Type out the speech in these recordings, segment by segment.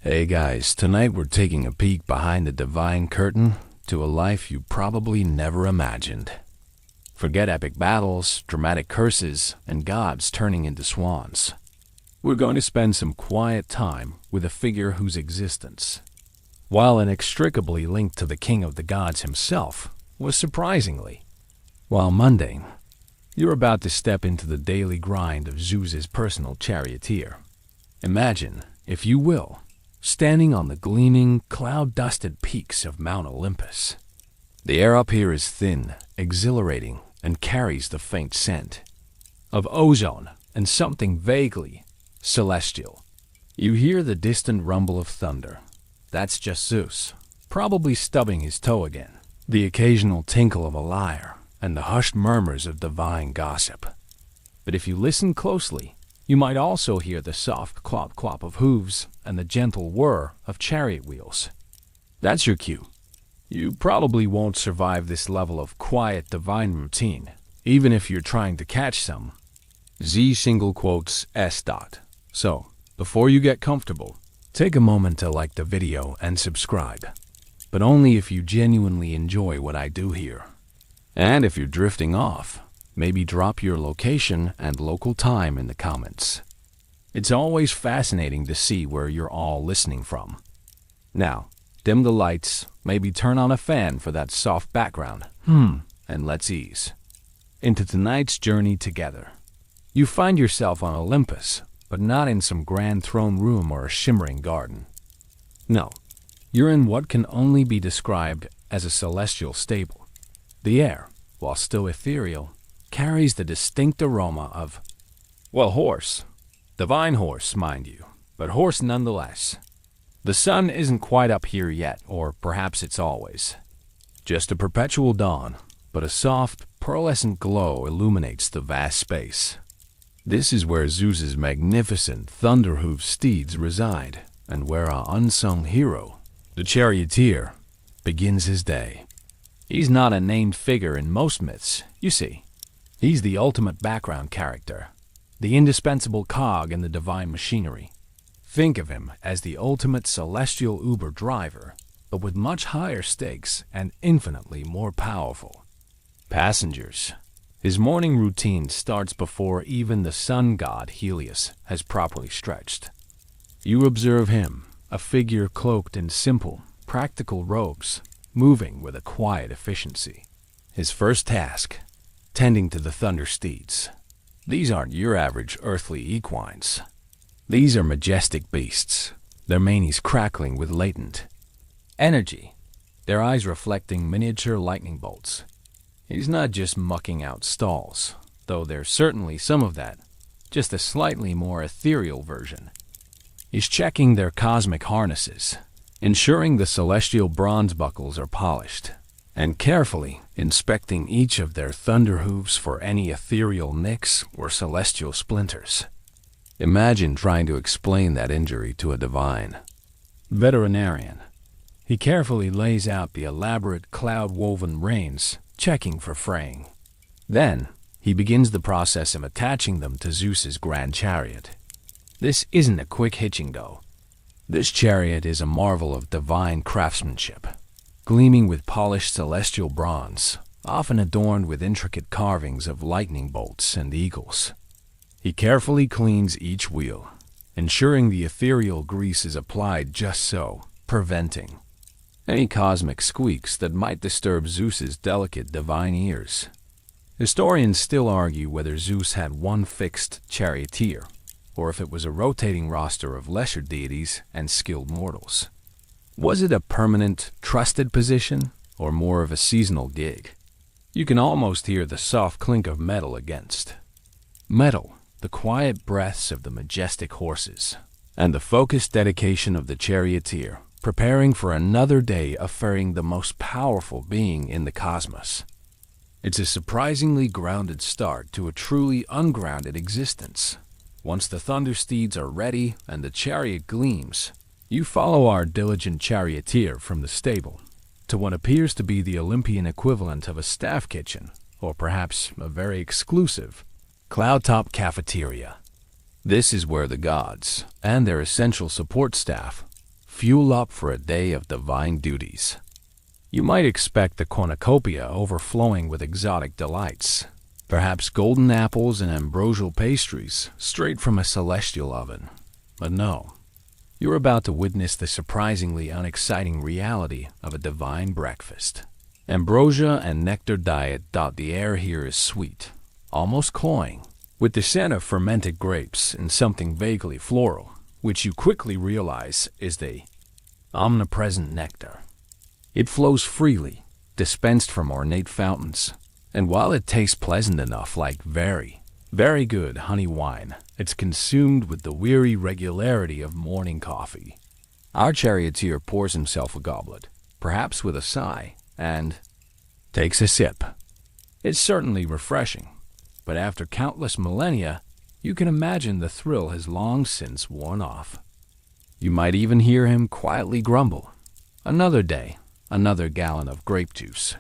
Hey guys, tonight we're taking a peek behind the divine curtain to a life you probably never imagined. Forget epic battles, dramatic curses, and gods turning into swans. We're going to spend some quiet time with a figure whose existence, while inextricably linked to the king of the gods himself, was surprisingly, while mundane. You're about to step into the daily grind of Zeus's personal charioteer. Imagine, if you will, standing on the gleaming, cloud-dusted peaks of Mount Olympus. The air up here is thin, exhilarating, and carries the faint scent of ozone and something vaguely celestial. You hear the distant rumble of thunder. That's just Zeus, probably stubbing his toe again. The occasional tinkle of a lyre, and the hushed murmurs of divine gossip. But if you listen closely, you might also hear the soft clop-clop of hooves and the gentle whir of chariot wheels. That's your cue. You probably won't survive this level of quiet divine routine, even if you're trying to catch some S. So, before you get comfortable, take a moment to like the video and subscribe. But only if you genuinely enjoy what I do here. And if you're drifting off, maybe drop your location and local time in the comments. It's always fascinating to see where you're all listening from. Now, dim the lights, maybe turn on a fan for that soft background. And let's ease into tonight's journey together. You find yourself on Olympus, but not in some grand throne room or a shimmering garden. No, you're in what can only be described as a celestial stable. The air, while still ethereal, carries the distinct aroma of, well, horse. Divine horse, mind you, but horse nonetheless. The sun isn't quite up here yet, or perhaps it's always. Just a perpetual dawn, but a soft, pearlescent glow illuminates the vast space. This is where Zeus's magnificent thunder-hoofed steeds reside, and where our unsung hero, the Charioteer, begins his day. He's not a named figure in most myths, you see. He's the ultimate background character, the indispensable cog in the divine machinery. Think of him as the ultimate celestial Uber driver, but with much higher stakes and infinitely more powerful passengers. His morning routine starts before even the sun god Helios has properly stretched. You observe him, a figure cloaked in simple, practical robes, moving with a quiet efficiency. His first task, tending to the thunder steeds. These aren't your average earthly equines. These are majestic beasts, their manes crackling with latent energy, their eyes reflecting miniature lightning bolts. He's not just mucking out stalls, though there's certainly some of that, just a slightly more ethereal version. He's checking their cosmic harnesses, ensuring the celestial bronze buckles are polished, and carefully inspecting each of their thunder hooves for any ethereal nicks or celestial splinters. Imagine trying to explain that injury to a divine veterinarian. He carefully lays out the elaborate cloud-woven reins, checking for fraying. Then, he begins the process of attaching them to Zeus's grand chariot. This isn't a quick hitching, though. This chariot is a marvel of divine craftsmanship, gleaming with polished celestial bronze, often adorned with intricate carvings of lightning bolts and eagles. He carefully cleans each wheel, ensuring the ethereal grease is applied just so, preventing any cosmic squeaks that might disturb Zeus's delicate divine ears. Historians still argue whether Zeus had one fixed charioteer, or if it was a rotating roster of lesser deities and skilled mortals. Was it a permanent, trusted position, or more of a seasonal gig? You can almost hear the soft clink of metal against metal, the quiet breaths of the majestic horses, and the focused dedication of the charioteer, preparing for another day of ferrying the most powerful being in the cosmos. It's a surprisingly grounded start to a truly ungrounded existence. Once the thunder steeds are ready and the chariot gleams, you follow our diligent charioteer from the stable to what appears to be the Olympian equivalent of a staff kitchen, or perhaps a very exclusive cloud-top cafeteria. This is where the gods and their essential support staff fuel up for a day of divine duties. You might expect the cornucopia overflowing with exotic delights, perhaps golden apples and ambrosial pastries straight from a celestial oven. But no, you're about to witness the surprisingly unexciting reality of a divine breakfast. Ambrosia and nectar diet. The air here is sweet, almost cloying, with the scent of fermented grapes and something vaguely floral, which you quickly realize is the omnipresent nectar. It flows freely, dispensed from ornate fountains, and while it tastes pleasant enough like very, very good honey wine, it's consumed with the weary regularity of morning coffee. Our charioteer pours himself a goblet, perhaps with a sigh, and takes a sip. It's certainly refreshing, but after countless millennia, you can imagine the thrill has long since worn off. You might even hear him quietly grumble, "Another day, another gallon of grape juice."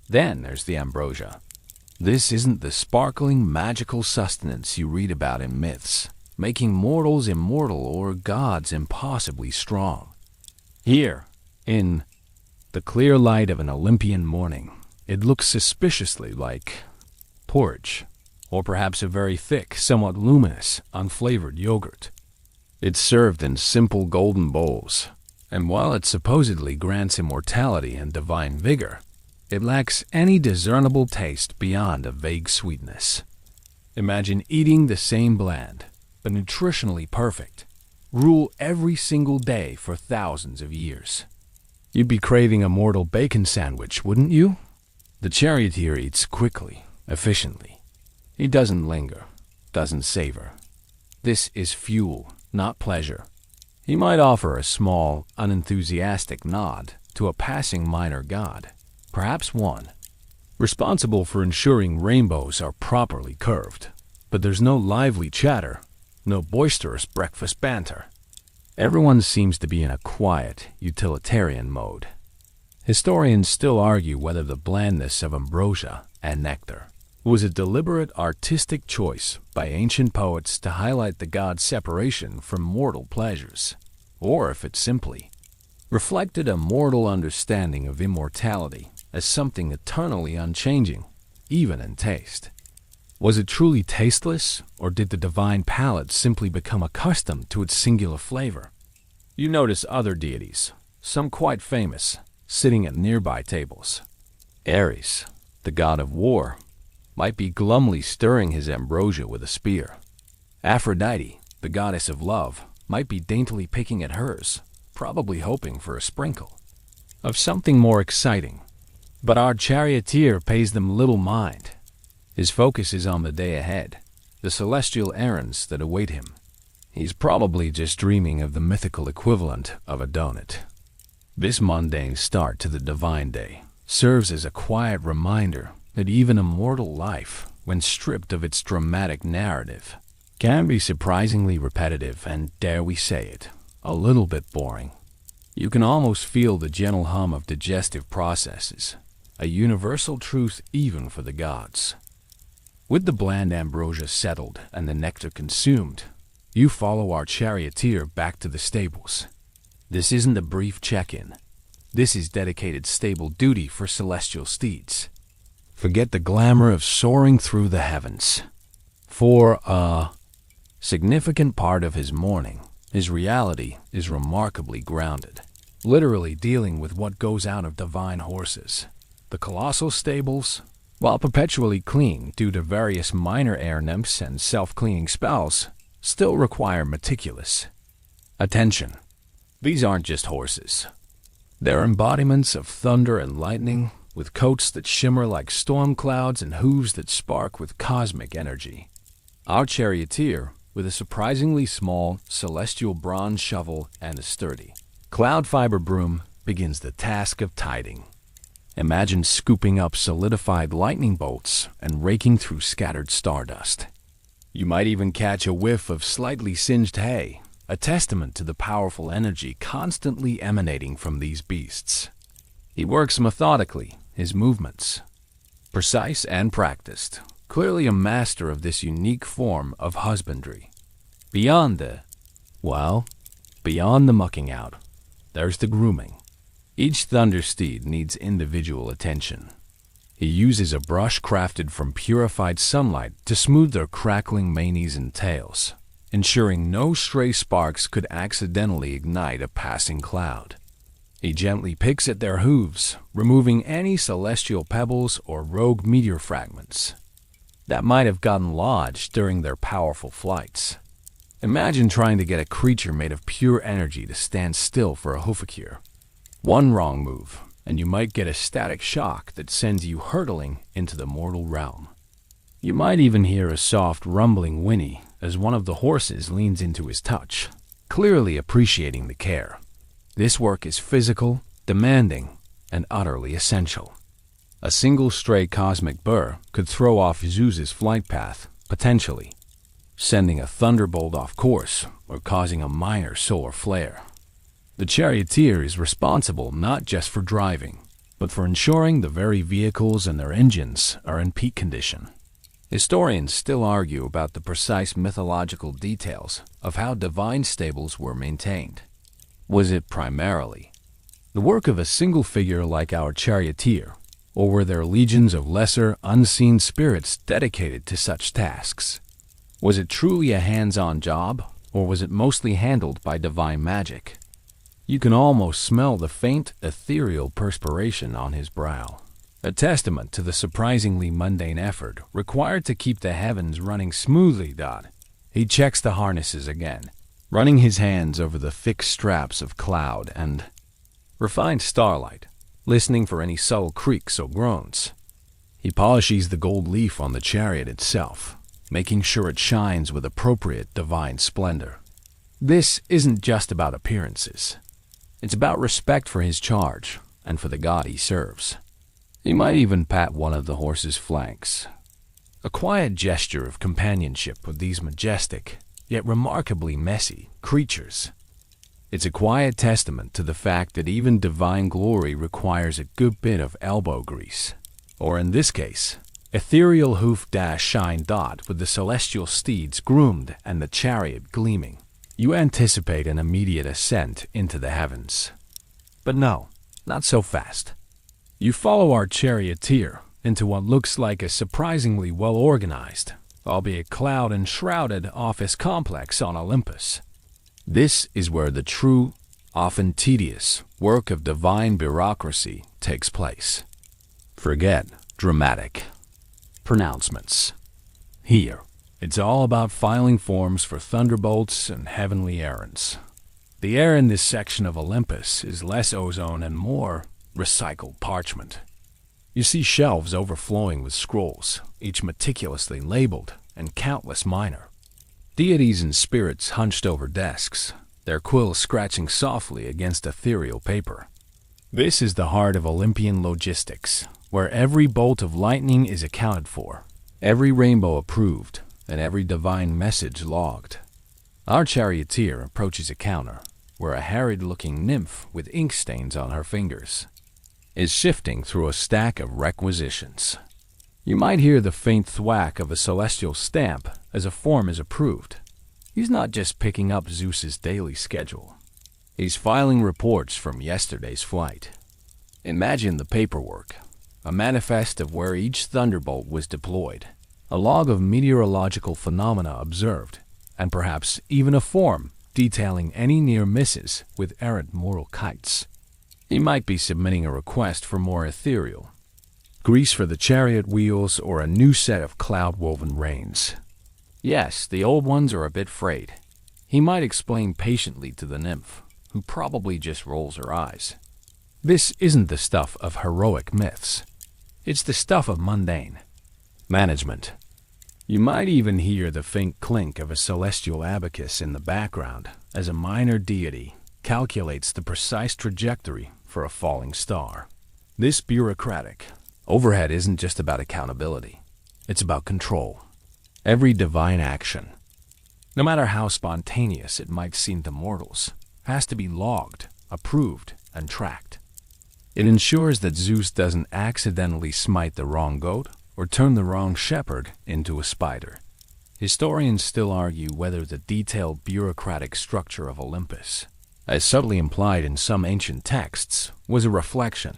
Then there's the ambrosia. This isn't the sparkling, magical sustenance you read about in myths, making mortals immortal or gods impossibly strong. Here, in the clear light of an Olympian morning, it looks suspiciously like porridge, or perhaps a very thick, somewhat luminous, unflavored yogurt. It's served in simple golden bowls, and while it supposedly grants immortality and divine vigor, it lacks any discernible taste beyond a vague sweetness. Imagine eating the same bland, but nutritionally perfect, rule every single day for thousands of years. You'd be craving a mortal bacon sandwich, wouldn't you? The charioteer eats quickly, efficiently. He doesn't linger, doesn't savor. This is fuel, not pleasure. He might offer a small, unenthusiastic nod to a passing minor god, perhaps one, responsible for ensuring rainbows are properly curved. But there's no lively chatter, no boisterous breakfast banter. Everyone seems to be in a quiet, utilitarian mode. Historians still argue whether the blandness of ambrosia and nectar was a deliberate artistic choice by ancient poets to highlight the god's separation from mortal pleasures, or if it simply reflected a mortal understanding of immortality as something eternally unchanging, even in taste. Was it truly tasteless, or did the divine palate simply become accustomed to its singular flavor? You notice other deities, some quite famous, sitting at nearby tables. Ares, the god of war, might be glumly stirring his ambrosia with a spear. Aphrodite, the goddess of love, might be daintily picking at hers, probably hoping for a sprinkle of something more exciting. But our charioteer pays them little mind. His focus is on the day ahead, the celestial errands that await him. He's probably just dreaming of the mythical equivalent of a donut. This mundane start to the divine day serves as a quiet reminder that even a mortal life, when stripped of its dramatic narrative, can be surprisingly repetitive and, dare we say it, a little bit boring. You can almost feel the gentle hum of digestive processes, a universal truth even for the gods. With the bland ambrosia settled and the nectar consumed, you follow our charioteer back to the stables. This isn't a brief check-in. This is dedicated stable duty for celestial steeds. Forget the glamour of soaring through the heavens. For a significant part of his morning, his reality is remarkably grounded, literally dealing with what goes out of divine horses. The colossal stables, while perpetually clean due to various minor air nymphs and self-cleaning spells, still require meticulous attention. These aren't just horses. They're embodiments of thunder and lightning, with coats that shimmer like storm clouds and hooves that spark with cosmic energy. Our charioteer, with a surprisingly small, celestial bronze shovel and a sturdy cloud fiber broom, begins the task of tiding. Imagine scooping up solidified lightning bolts and raking through scattered stardust. You might even catch a whiff of slightly singed hay, a testament to the powerful energy constantly emanating from these beasts. He works methodically, his movements precise and practiced, clearly a master of this unique form of husbandry. Beyond the mucking out, there's the grooming. Each thunder steed needs individual attention. He uses a brush crafted from purified sunlight to smooth their crackling manes and tails, ensuring no stray sparks could accidentally ignite a passing cloud. He gently picks at their hooves, removing any celestial pebbles or rogue meteor fragments that might have gotten lodged during their powerful flights. Imagine trying to get a creature made of pure energy to stand still for a Hufakir. One wrong move, and you might get a static shock that sends you hurtling into the mortal realm. You might even hear a soft rumbling whinny as one of the horses leans into his touch, clearly appreciating the care. This work is physical, demanding, and utterly essential. A single stray cosmic burr could throw off Zeus's flight path, potentially, sending a thunderbolt off course or causing a minor solar flare. The Charioteer is responsible not just for driving, but for ensuring the very vehicles and their engines are in peak condition. Historians still argue about the precise mythological details of how divine stables were maintained. Was it primarily the work of a single figure like our Charioteer, or were there legions of lesser, unseen spirits dedicated to such tasks? Was it truly a hands-on job, or was it mostly handled by divine magic? You can almost smell the faint, ethereal perspiration on his brow, a testament to the surprisingly mundane effort required to keep the heavens running smoothly. He checks the harnesses again, running his hands over the thick straps of cloud and refined starlight, listening for any subtle creaks or groans. He polishes the gold leaf on the chariot itself, making sure it shines with appropriate divine splendor. This isn't just about appearances. It's about respect for his charge and for the god he serves. He might even pat one of the horse's flanks, a quiet gesture of companionship with these majestic, yet remarkably messy creatures. It's a quiet testament to the fact that even divine glory requires a good bit of elbow grease, or in this case, ethereal hoof-shine. With the celestial steeds groomed and the chariot gleaming, you anticipate an immediate ascent into the heavens. But no, not so fast. You follow our Charioteer into what looks like a surprisingly well-organized, albeit cloud-enshrouded office complex on Olympus. This is where the true, often tedious, work of divine bureaucracy takes place. Forget dramatic pronouncements. Here, it's all about filing forms for thunderbolts and heavenly errands. The air in this section of Olympus is less ozone and more recycled parchment. You see shelves overflowing with scrolls, each meticulously labeled, and countless minor deities and spirits hunched over desks, their quills scratching softly against ethereal paper. This is the heart of Olympian logistics, where every bolt of lightning is accounted for, every rainbow approved, and every divine message logged. Our Charioteer approaches a counter, where a harried-looking nymph with ink stains on her fingers is shifting through a stack of requisitions. You might hear the faint thwack of a celestial stamp as a form is approved. He's not just picking up Zeus's daily schedule. He's filing reports from yesterday's flight. Imagine the paperwork, a manifest of where each thunderbolt was deployed, a log of meteorological phenomena observed, and perhaps even a form detailing any near misses with errant mortal kites. He might be submitting a request for more ethereal grease for the chariot wheels or a new set of cloud-woven reins. Yes, the old ones are a bit frayed. He might explain patiently to the nymph, who probably just rolls her eyes. This isn't the stuff of heroic myths. It's the stuff of mundane management. You might even hear the faint clink of a celestial abacus in the background as a minor deity calculates the precise trajectory for a falling star. This bureaucratic overhead isn't just about accountability. It's about control. Every divine action, no matter how spontaneous it might seem to mortals, has to be logged, approved, and tracked. It ensures that Zeus doesn't accidentally smite the wrong goat or turn the wrong shepherd into a spider. Historians still argue whether the detailed bureaucratic structure of Olympus as subtly implied in some ancient texts, was a reflection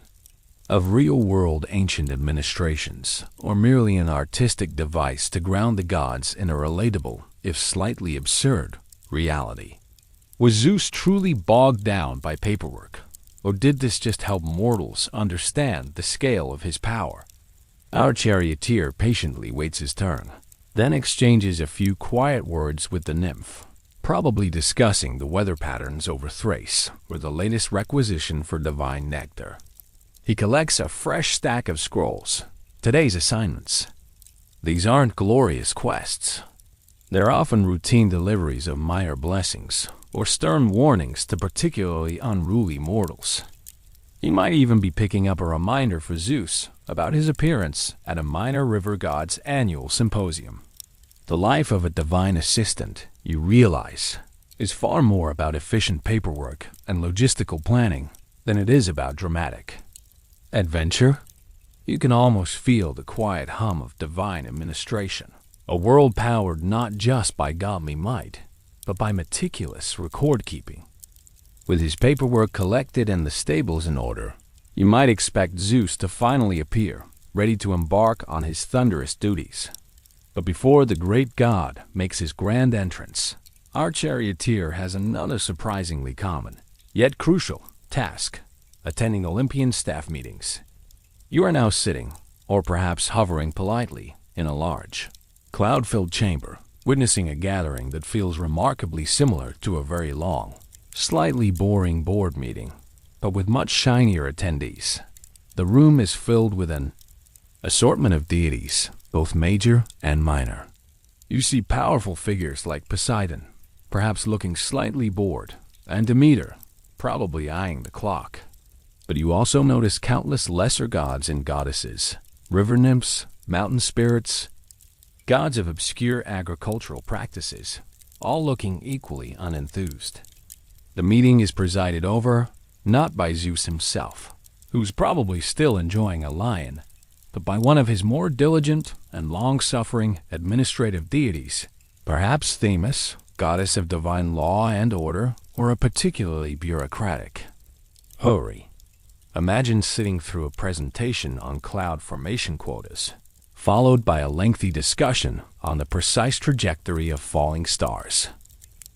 of real-world ancient administrations, or merely an artistic device to ground the gods in a relatable, if slightly absurd, reality. Was Zeus truly bogged down by paperwork, or did this just help mortals understand the scale of his power? Our charioteer patiently waits his turn, then exchanges a few quiet words with the nymph, probably discussing the weather patterns over Thrace or the latest requisition for divine nectar. He collects a fresh stack of scrolls, today's assignments. These aren't glorious quests. They're often routine deliveries of minor blessings or stern warnings to particularly unruly mortals. He might even be picking up a reminder for Zeus about his appearance at a minor river god's annual symposium. The life of a divine assistant, you realize, is far more about efficient paperwork and logistical planning than it is about dramatic adventure. You can almost feel the quiet hum of divine administration, a world powered not just by godly might, but by meticulous record-keeping. With his paperwork collected and the stables in order, you might expect Zeus to finally appear, ready to embark on his thunderous duties. But before the great god makes his grand entrance, our charioteer has another surprisingly common, yet crucial, task: attending Olympian staff meetings. You are now sitting, or perhaps hovering politely, in a large, cloud-filled chamber, witnessing a gathering that feels remarkably similar to a very long, slightly boring board meeting, but with much shinier attendees. The room is filled with an assortment of deities, both major and minor. You see powerful figures like Poseidon, perhaps looking slightly bored, and Demeter, probably eyeing the clock. But you also notice countless lesser gods and goddesses, river nymphs, mountain spirits, gods of obscure agricultural practices, all looking equally unenthused. The meeting is presided over not by Zeus himself, who's probably still enjoying a lion, but by one of his more diligent and long-suffering administrative deities, perhaps Themis, goddess of divine law and order, or a particularly bureaucratic Hori. Imagine sitting through a presentation on cloud formation quotas, followed by a lengthy discussion on the precise trajectory of falling stars.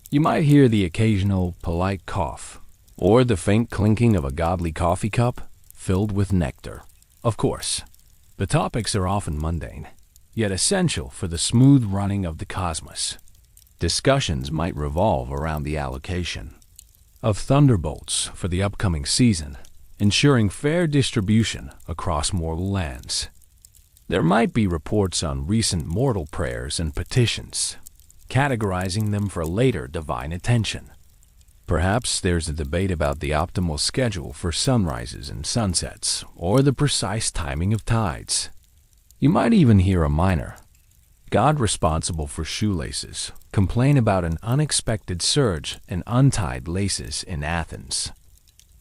You might hear the occasional polite cough, or the faint clinking of a godly coffee cup filled with nectar. Of course, the topics are often mundane, yet essential for the smooth running of the cosmos. Discussions might revolve around the allocation of thunderbolts for the upcoming season, ensuring fair distribution across mortal lands. There might be reports on recent mortal prayers and petitions, categorizing them for later divine attention. Perhaps there's a debate about the optimal schedule for sunrises and sunsets, or the precise timing of tides. You might even hear a minor god responsible for shoelaces complain about an unexpected surge in untied laces in Athens.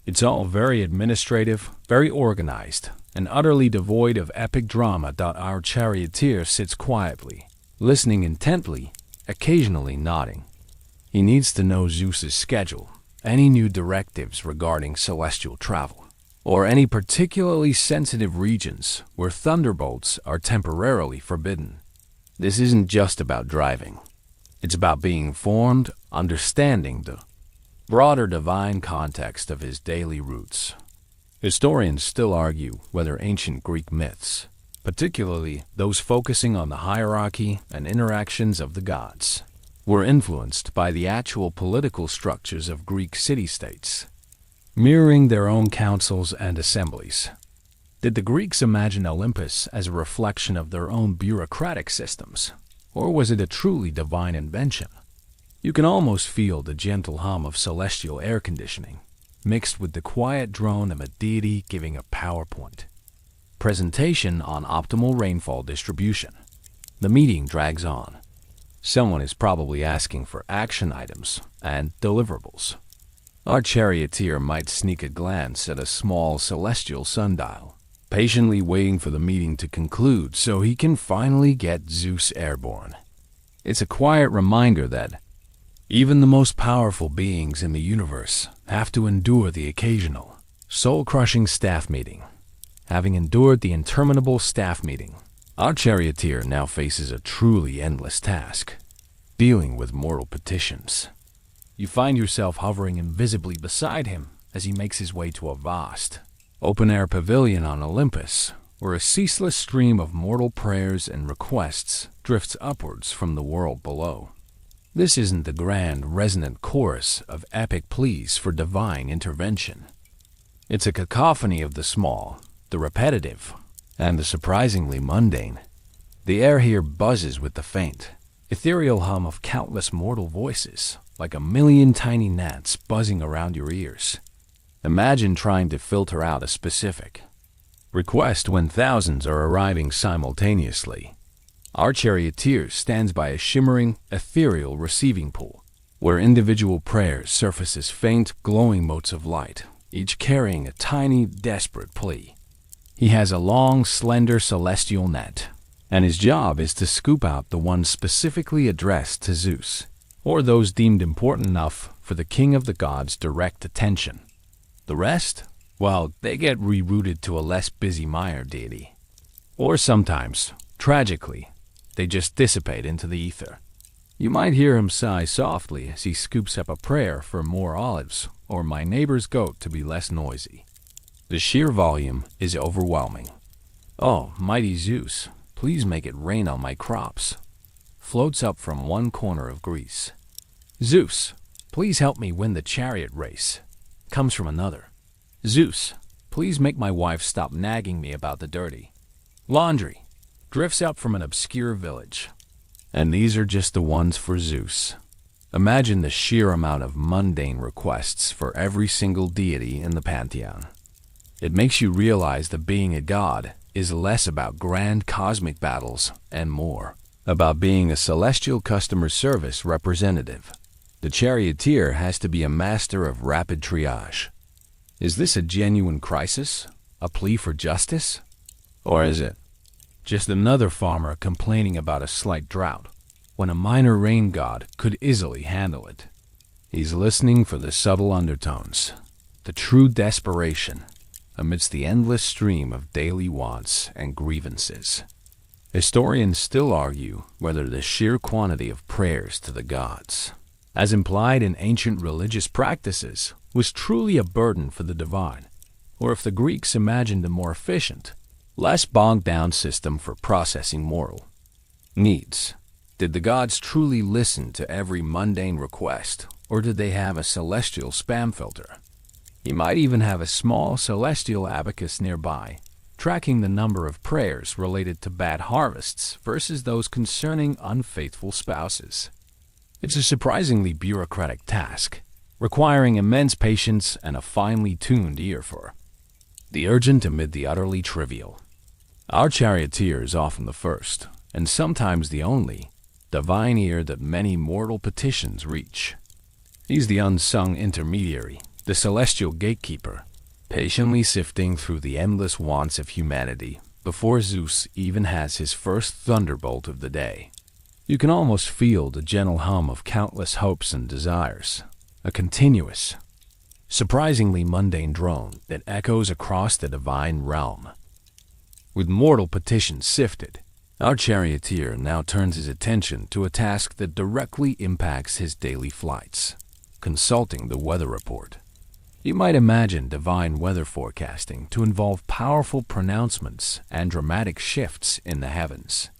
It's all very administrative, very organized, and utterly devoid of epic drama. Our charioteer sits quietly, listening intently, occasionally nodding. He needs to know Zeus's schedule, any new directives regarding celestial travel, or any particularly sensitive regions where thunderbolts are temporarily forbidden. This isn't just about driving. It's about being informed, understanding the broader divine context of his daily routes. Historians still argue whether ancient Greek myths, particularly those focusing on the hierarchy and interactions of the gods, were influenced by the actual political structures of Greek city-states, mirroring their own councils and assemblies. Did the Greeks imagine Olympus as a reflection of their own bureaucratic systems, or was it a truly divine invention? You can almost feel the gentle hum of celestial air conditioning, mixed with the quiet drone of a deity giving a PowerPoint presentation on optimal rainfall distribution. The meeting drags on. Someone is probably asking for action items and deliverables. Our charioteer might sneak a glance at a small celestial sundial, patiently waiting for the meeting to conclude so he can finally get Zeus airborne. It's a quiet reminder that Even the most powerful beings in the universe have to endure the occasional, soul-crushing staff meeting. Having endured the interminable staff meeting, our charioteer now faces a truly endless task, dealing with mortal petitions. You find yourself hovering invisibly beside him as he makes his way to a vast, open-air pavilion on Olympus, where a ceaseless stream of mortal prayers and requests drifts upwards from the world below. This isn't the grand, resonant chorus of epic pleas for divine intervention. It's a cacophony of the small, the repetitive, and the surprisingly mundane. The air here buzzes with the faint, ethereal hum of countless mortal voices, like a million tiny gnats buzzing around your ears. Imagine trying to filter out a specific request when thousands are arriving simultaneously. Our charioteer stands by a shimmering, ethereal receiving pool, where individual prayers surface as faint, glowing motes of light, each carrying a tiny, desperate plea. He has a long, slender celestial net, and his job is to scoop out the ones specifically addressed to Zeus, or those deemed important enough for the king of the gods' direct attention. The rest? Well, they get rerouted to a less busy minor deity. Or sometimes, tragically, they just dissipate into the ether. You might hear him sigh softly as he scoops up a prayer for more olives or my neighbor's goat to be less noisy. The sheer volume is overwhelming. "Oh, mighty Zeus, please make it rain on my crops," floats up from one corner of Greece. "Zeus, please help me win the chariot race," comes from another. "Zeus, please make my wife stop nagging me about the dirty laundry," drifts up from an obscure village. And these are just the ones for Zeus. Imagine the sheer amount of mundane requests for every single deity in the pantheon. It makes you realize that being a god is less about grand cosmic battles and more about being a celestial customer service representative. The charioteer has to be a master of rapid triage. Is this a genuine crisis? A plea for justice? Or is it just another farmer complaining about a slight drought, when a minor rain god could easily handle it? He's listening for the subtle undertones, the true desperation, amidst the endless stream of daily wants and grievances. Historians still argue whether the sheer quantity of prayers to the gods, as implied in ancient religious practices, was truly a burden for the divine, or if the Greeks imagined a more efficient, less bogged-down system for processing moral needs. Did the gods truly listen to every mundane request, or did they have a celestial spam filter? You might even have a small celestial abacus nearby, tracking the number of prayers related to bad harvests versus those concerning unfaithful spouses. It's a surprisingly bureaucratic task, requiring immense patience and a finely tuned ear for the urgent amid the utterly trivial. Our charioteer is often the first, and sometimes the only, divine ear that many mortal petitions reach. He's the unsung intermediary, the celestial gatekeeper, patiently sifting through the endless wants of humanity before Zeus even has his first thunderbolt of the day. You can almost feel the gentle hum of countless hopes and desires, a continuous, surprisingly mundane drone that echoes across the divine realm. With mortal petitions sifted, our charioteer now turns his attention to a task that directly impacts his daily flights, consulting the weather report. You might imagine divine weather forecasting to involve powerful pronouncements and dramatic shifts in the heavens.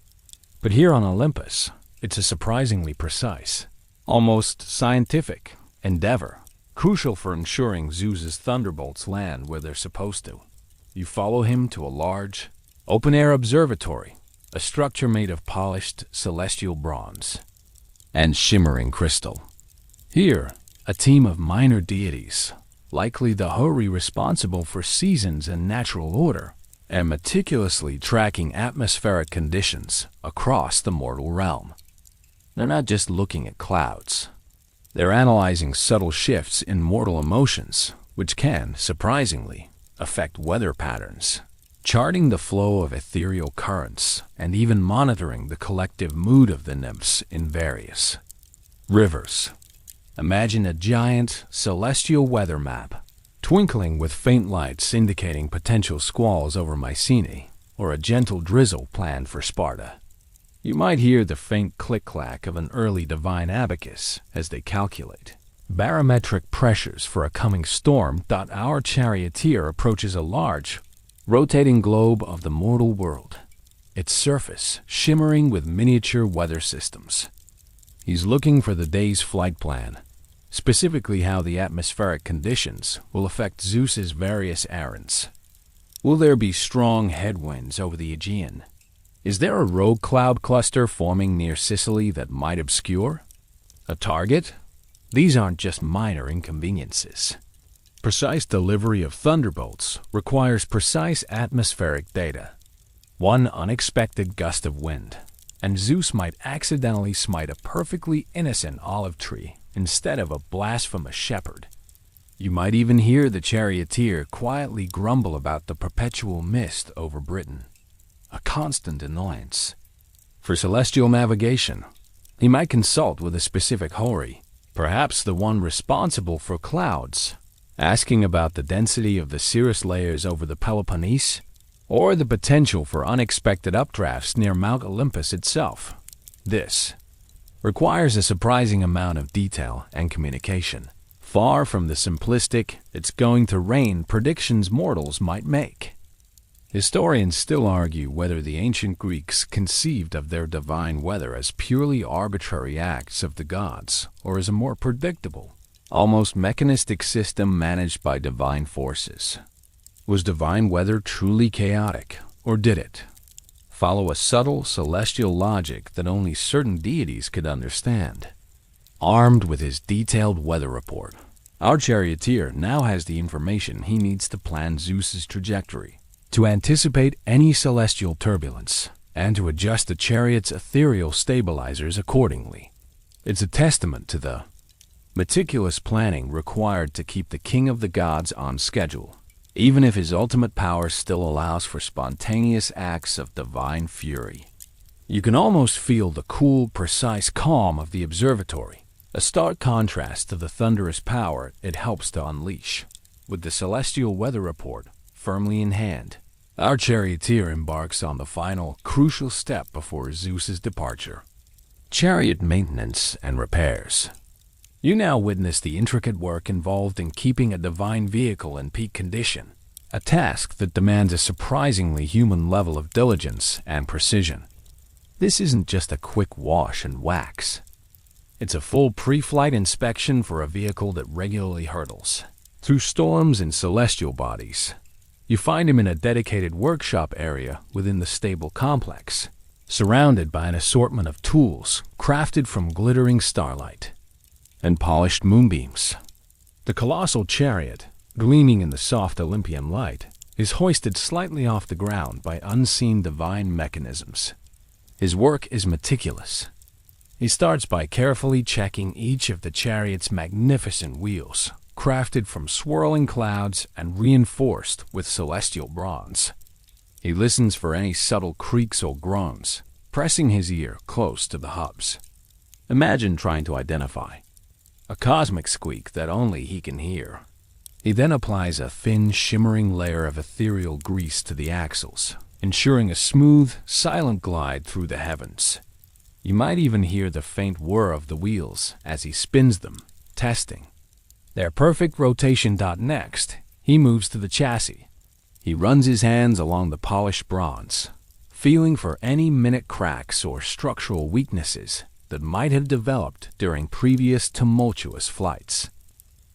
But here on Olympus, it's a surprisingly precise, almost scientific endeavor, crucial for ensuring Zeus's thunderbolts land where they're supposed to. You follow him to a large, open-air observatory, a structure made of polished celestial bronze and shimmering crystal. Here, a team of minor deities, likely the houri responsible for seasons and natural order, are meticulously tracking atmospheric conditions across the mortal realm. They're not just looking at clouds. They're analyzing subtle shifts in mortal emotions, which can, surprisingly, affect weather patterns, charting the flow of ethereal currents, and even monitoring the collective mood of the nymphs in various rivers. Imagine a giant, celestial weather map, twinkling with faint lights indicating potential squalls over Mycenae, or a gentle drizzle planned for Sparta. You might hear the faint click-clack of an early divine abacus as they calculate barometric pressures for a coming storm. Our Charioteer approaches a large, rotating globe of the mortal world, its surface shimmering with miniature weather systems. He's looking for the day's flight plan, specifically how the atmospheric conditions will affect Zeus's various errands. Will there be strong headwinds over the Aegean? Is there a rogue cloud cluster forming near Sicily that might obscure a target? These aren't just minor inconveniences. Precise delivery of thunderbolts requires precise atmospheric data. One unexpected gust of wind, and Zeus might accidentally smite a perfectly innocent olive tree instead of a blasphemous shepherd. You might even hear the Charioteer quietly grumble about the perpetual mist over Britain, a constant annoyance. For celestial navigation, he might consult with a specific Houri, perhaps the one responsible for clouds, asking about the density of the cirrus layers over the Peloponnese, or the potential for unexpected updrafts near Mount Olympus itself. This requires a surprising amount of detail and communication, far from the simplistic "it's going to rain" predictions mortals might make. Historians still argue whether the ancient Greeks conceived of their divine weather as purely arbitrary acts of the gods, or as a more predictable, almost mechanistic system managed by divine forces. Was divine weather truly chaotic, or did it follow a subtle celestial logic that only certain deities could understand? Armed with his detailed weather report, our Charioteer now has the information he needs to plan Zeus's trajectory, to anticipate any celestial turbulence, and to adjust the chariot's ethereal stabilizers accordingly. It's a testament to the meticulous planning required to keep the king of the gods on schedule, even if his ultimate power still allows for spontaneous acts of divine fury. You can almost feel the cool, precise calm of the observatory, a stark contrast to the thunderous power it helps to unleash. With the celestial weather report firmly in hand, our Charioteer embarks on the final, crucial step before Zeus's departure: chariot maintenance and repairs. You now witness the intricate work involved in keeping a divine vehicle in peak condition, a task that demands a surprisingly human level of diligence and precision. This isn't just a quick wash and wax. It's a full pre-flight inspection for a vehicle that regularly hurtles through storms and celestial bodies. You find him in a dedicated workshop area within the stable complex, surrounded by an assortment of tools crafted from glittering starlight and polished moonbeams. The colossal chariot, gleaming in the soft Olympian light, is hoisted slightly off the ground by unseen divine mechanisms. His work is meticulous. He starts by carefully checking each of the chariot's magnificent wheels, crafted from swirling clouds and reinforced with celestial bronze. He listens for any subtle creaks or groans, pressing his ear close to the hubs. Imagine trying to identify a cosmic squeak that only he can hear. He then applies a thin, shimmering layer of ethereal grease to the axles, ensuring a smooth, silent glide through the heavens. You might even hear the faint whir of the wheels as he spins them, testing their perfect rotation. Next, he moves to the chassis. He runs his hands along the polished bronze, feeling for any minute cracks or structural weaknesses that might have developed during previous tumultuous flights.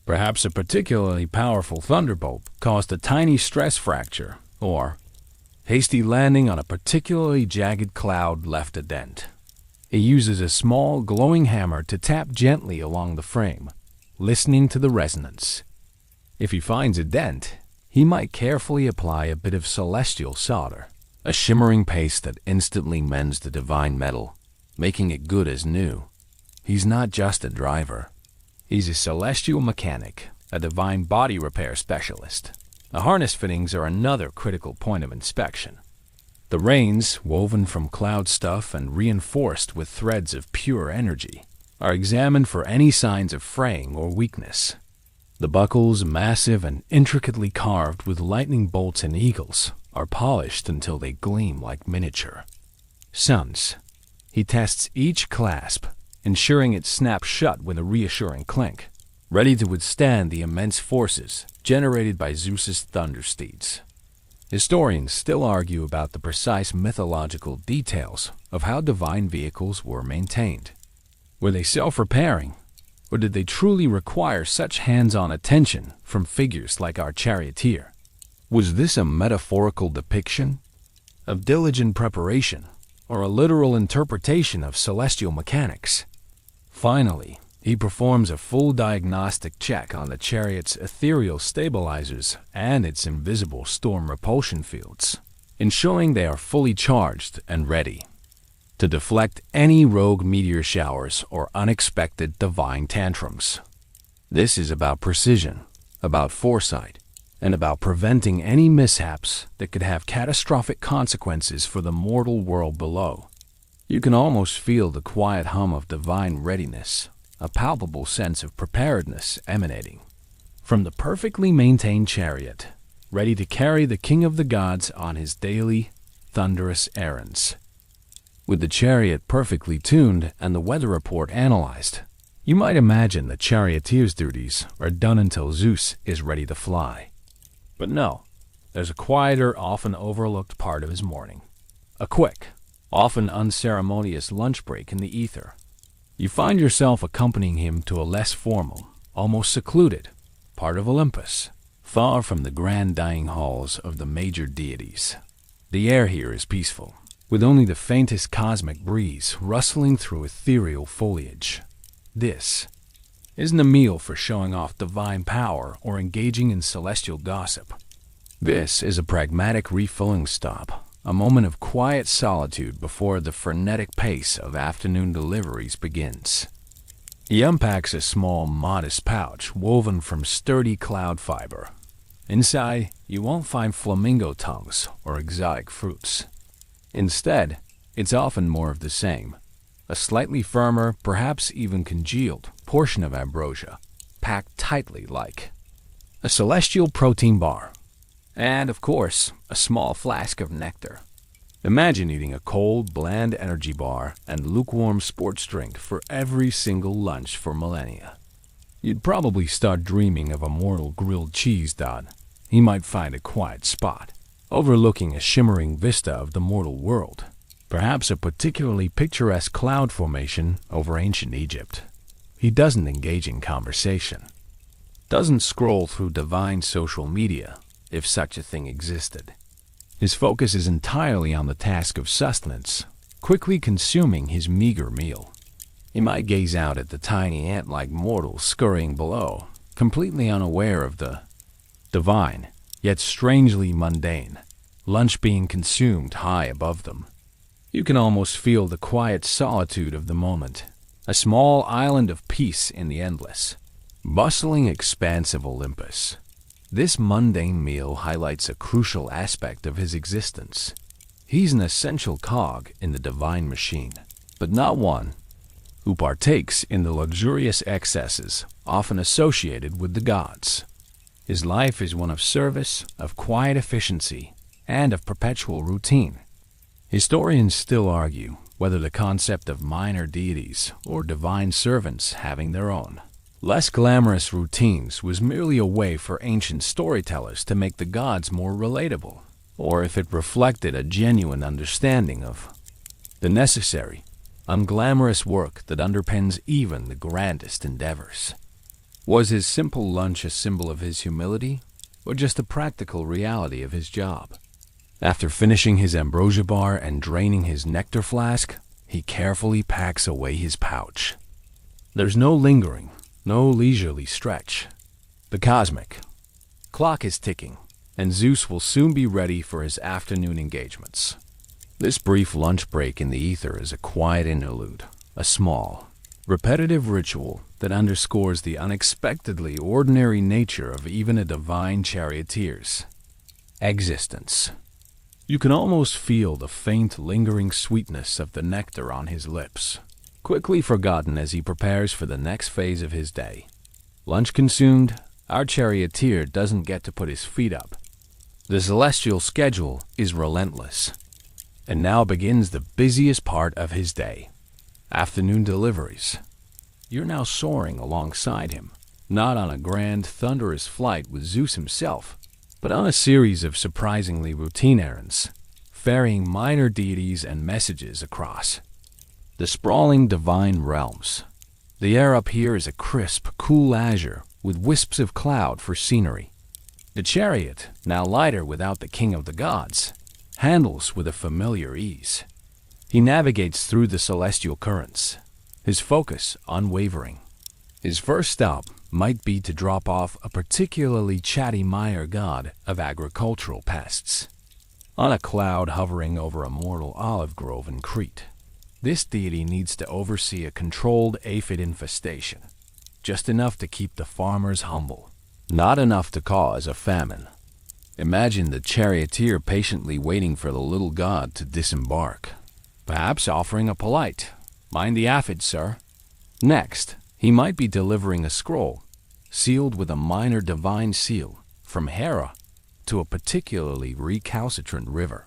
Perhaps a particularly powerful thunderbolt caused a tiny stress fracture, or hasty landing on a particularly jagged cloud left a dent. He uses a small, glowing hammer to tap gently along the frame, listening to the resonance. If he finds a dent, he might carefully apply a bit of celestial solder, a shimmering paste that instantly mends the divine metal, making it good as new. He's not just a driver. He's a celestial mechanic, a divine body repair specialist. The harness fittings are another critical point of inspection. The reins, woven from cloud stuff and reinforced with threads of pure energy, are examined for any signs of fraying or weakness. The buckles, massive and intricately carved with lightning bolts and eagles, are polished until they gleam like miniature suns. He tests each clasp, ensuring it snaps shut with a reassuring clink, ready to withstand the immense forces generated by Zeus's thunder steeds. Historians still argue about the precise mythological details of how divine vehicles were maintained. Were they self-repairing, or did they truly require such hands-on attention from figures like our Charioteer? Was this a metaphorical depiction of diligent preparation, or a literal interpretation of celestial mechanics? Finally, he performs a full diagnostic check on the chariot's ethereal stabilizers and its invisible storm repulsion fields, ensuring they are fully charged and ready to deflect any rogue meteor showers or unexpected divine tantrums. This is about precision, about foresight, and about preventing any mishaps that could have catastrophic consequences for the mortal world below. You can almost feel the quiet hum of divine readiness, a palpable sense of preparedness emanating from the perfectly maintained chariot, ready to carry the king of the gods on his daily, thunderous errands. With the chariot perfectly tuned and the weather report analyzed, you might imagine the charioteer's duties are done until Zeus is ready to fly. But no, there's a quieter, often overlooked part of his morning. A quick, often unceremonious lunch break in the ether. You find yourself accompanying him to a less formal, almost secluded, part of Olympus, far from the grand dining halls of the major deities. The air here is peaceful, with only the faintest cosmic breeze rustling through ethereal foliage. This isn't a meal for showing off divine power or engaging in celestial gossip. This is a pragmatic refilling stop, a moment of quiet solitude before the frenetic pace of afternoon deliveries begins. He unpacks a small, modest pouch woven from sturdy cloud fiber. Inside, you won't find flamingo tongues or exotic fruits. Instead, it's often more of the same. A slightly firmer, perhaps even congealed, portion of ambrosia, packed tightly like a celestial protein bar. And, of course, a small flask of nectar. Imagine eating a cold, bland energy bar and lukewarm sports drink for every single lunch for millennia. You'd probably start dreaming of a mortal grilled cheese dot. He might find a quiet spot, overlooking a shimmering vista of the mortal world, perhaps a particularly picturesque cloud formation over ancient Egypt. He doesn't engage in conversation, doesn't scroll through divine social media, if such a thing existed. His focus is entirely on the task of sustenance, quickly consuming his meager meal. He might gaze out at the tiny ant-like mortals scurrying below, completely unaware of the divine, yet strangely mundane, lunch being consumed high above them. You can almost feel the quiet solitude of the moment, a small island of peace in the endless, bustling expanse of Olympus. This mundane meal highlights a crucial aspect of his existence. He's an essential cog in the divine machine, but not one who partakes in the luxurious excesses often associated with the gods. His life is one of service, of quiet efficiency, and of perpetual routine. Historians still argue whether the concept of minor deities or divine servants having their own less glamorous routines was merely a way for ancient storytellers to make the gods more relatable, or if it reflected a genuine understanding of the necessary, unglamorous work that underpins even the grandest endeavors. Was his simple lunch a symbol of his humility, or just a practical reality of his job? After finishing his ambrosia bar and draining his nectar flask, he carefully packs away his pouch. There's no lingering, no leisurely stretch. The cosmic clock is ticking, and Zeus will soon be ready for his afternoon engagements. This brief lunch break in the ether is a quiet interlude, a small, repetitive ritual that underscores the unexpectedly ordinary nature of even a divine charioteer's existence. You can almost feel the faint, lingering sweetness of the nectar on his lips, quickly forgotten as he prepares for the next phase of his day. Lunch consumed, our charioteer doesn't get to put his feet up. The celestial schedule is relentless. And now begins the busiest part of his day. Afternoon deliveries. You're now soaring alongside him, not on a grand, thunderous flight with Zeus himself, but on a series of surprisingly routine errands, ferrying minor deities and messages across the sprawling divine realms. The air up here is a crisp, cool azure with wisps of cloud for scenery. The chariot, now lighter without the king of the gods, handles with a familiar ease. He navigates through the celestial currents, his focus unwavering. His first stop might be to drop off a particularly chatty Maya god of agricultural pests, on a cloud hovering over a mortal olive grove in Crete. This deity needs to oversee a controlled aphid infestation, just enough to keep the farmers humble, not enough to cause a famine. Imagine the charioteer patiently waiting for the little god to disembark, perhaps offering a polite, "Mind the aphid, sir." Next, he might be delivering a scroll, sealed with a minor divine seal, from Hera to a particularly recalcitrant river,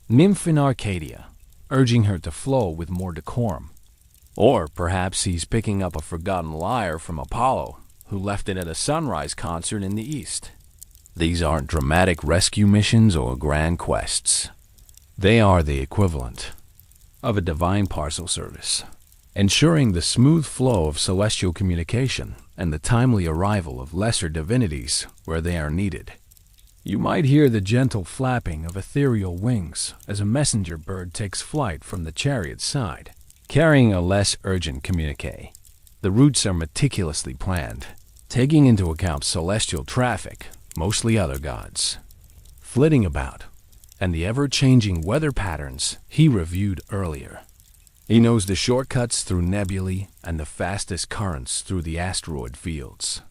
nymph in Arcadia, urging her to flow with more decorum. Or perhaps he's picking up a forgotten lyre from Apollo, who left it at a sunrise concert in the East. These aren't dramatic rescue missions or grand quests. They are the equivalent of a divine parcel service, ensuring the smooth flow of celestial communication and the timely arrival of lesser divinities where they are needed. You might hear the gentle flapping of ethereal wings as a messenger bird takes flight from the chariot's side, carrying a less urgent communique. The routes are meticulously planned, taking into account celestial traffic, mostly other gods, flitting about, and the ever-changing weather patterns he reviewed earlier. He knows the shortcuts through nebulae and the fastest currents through the asteroid fields.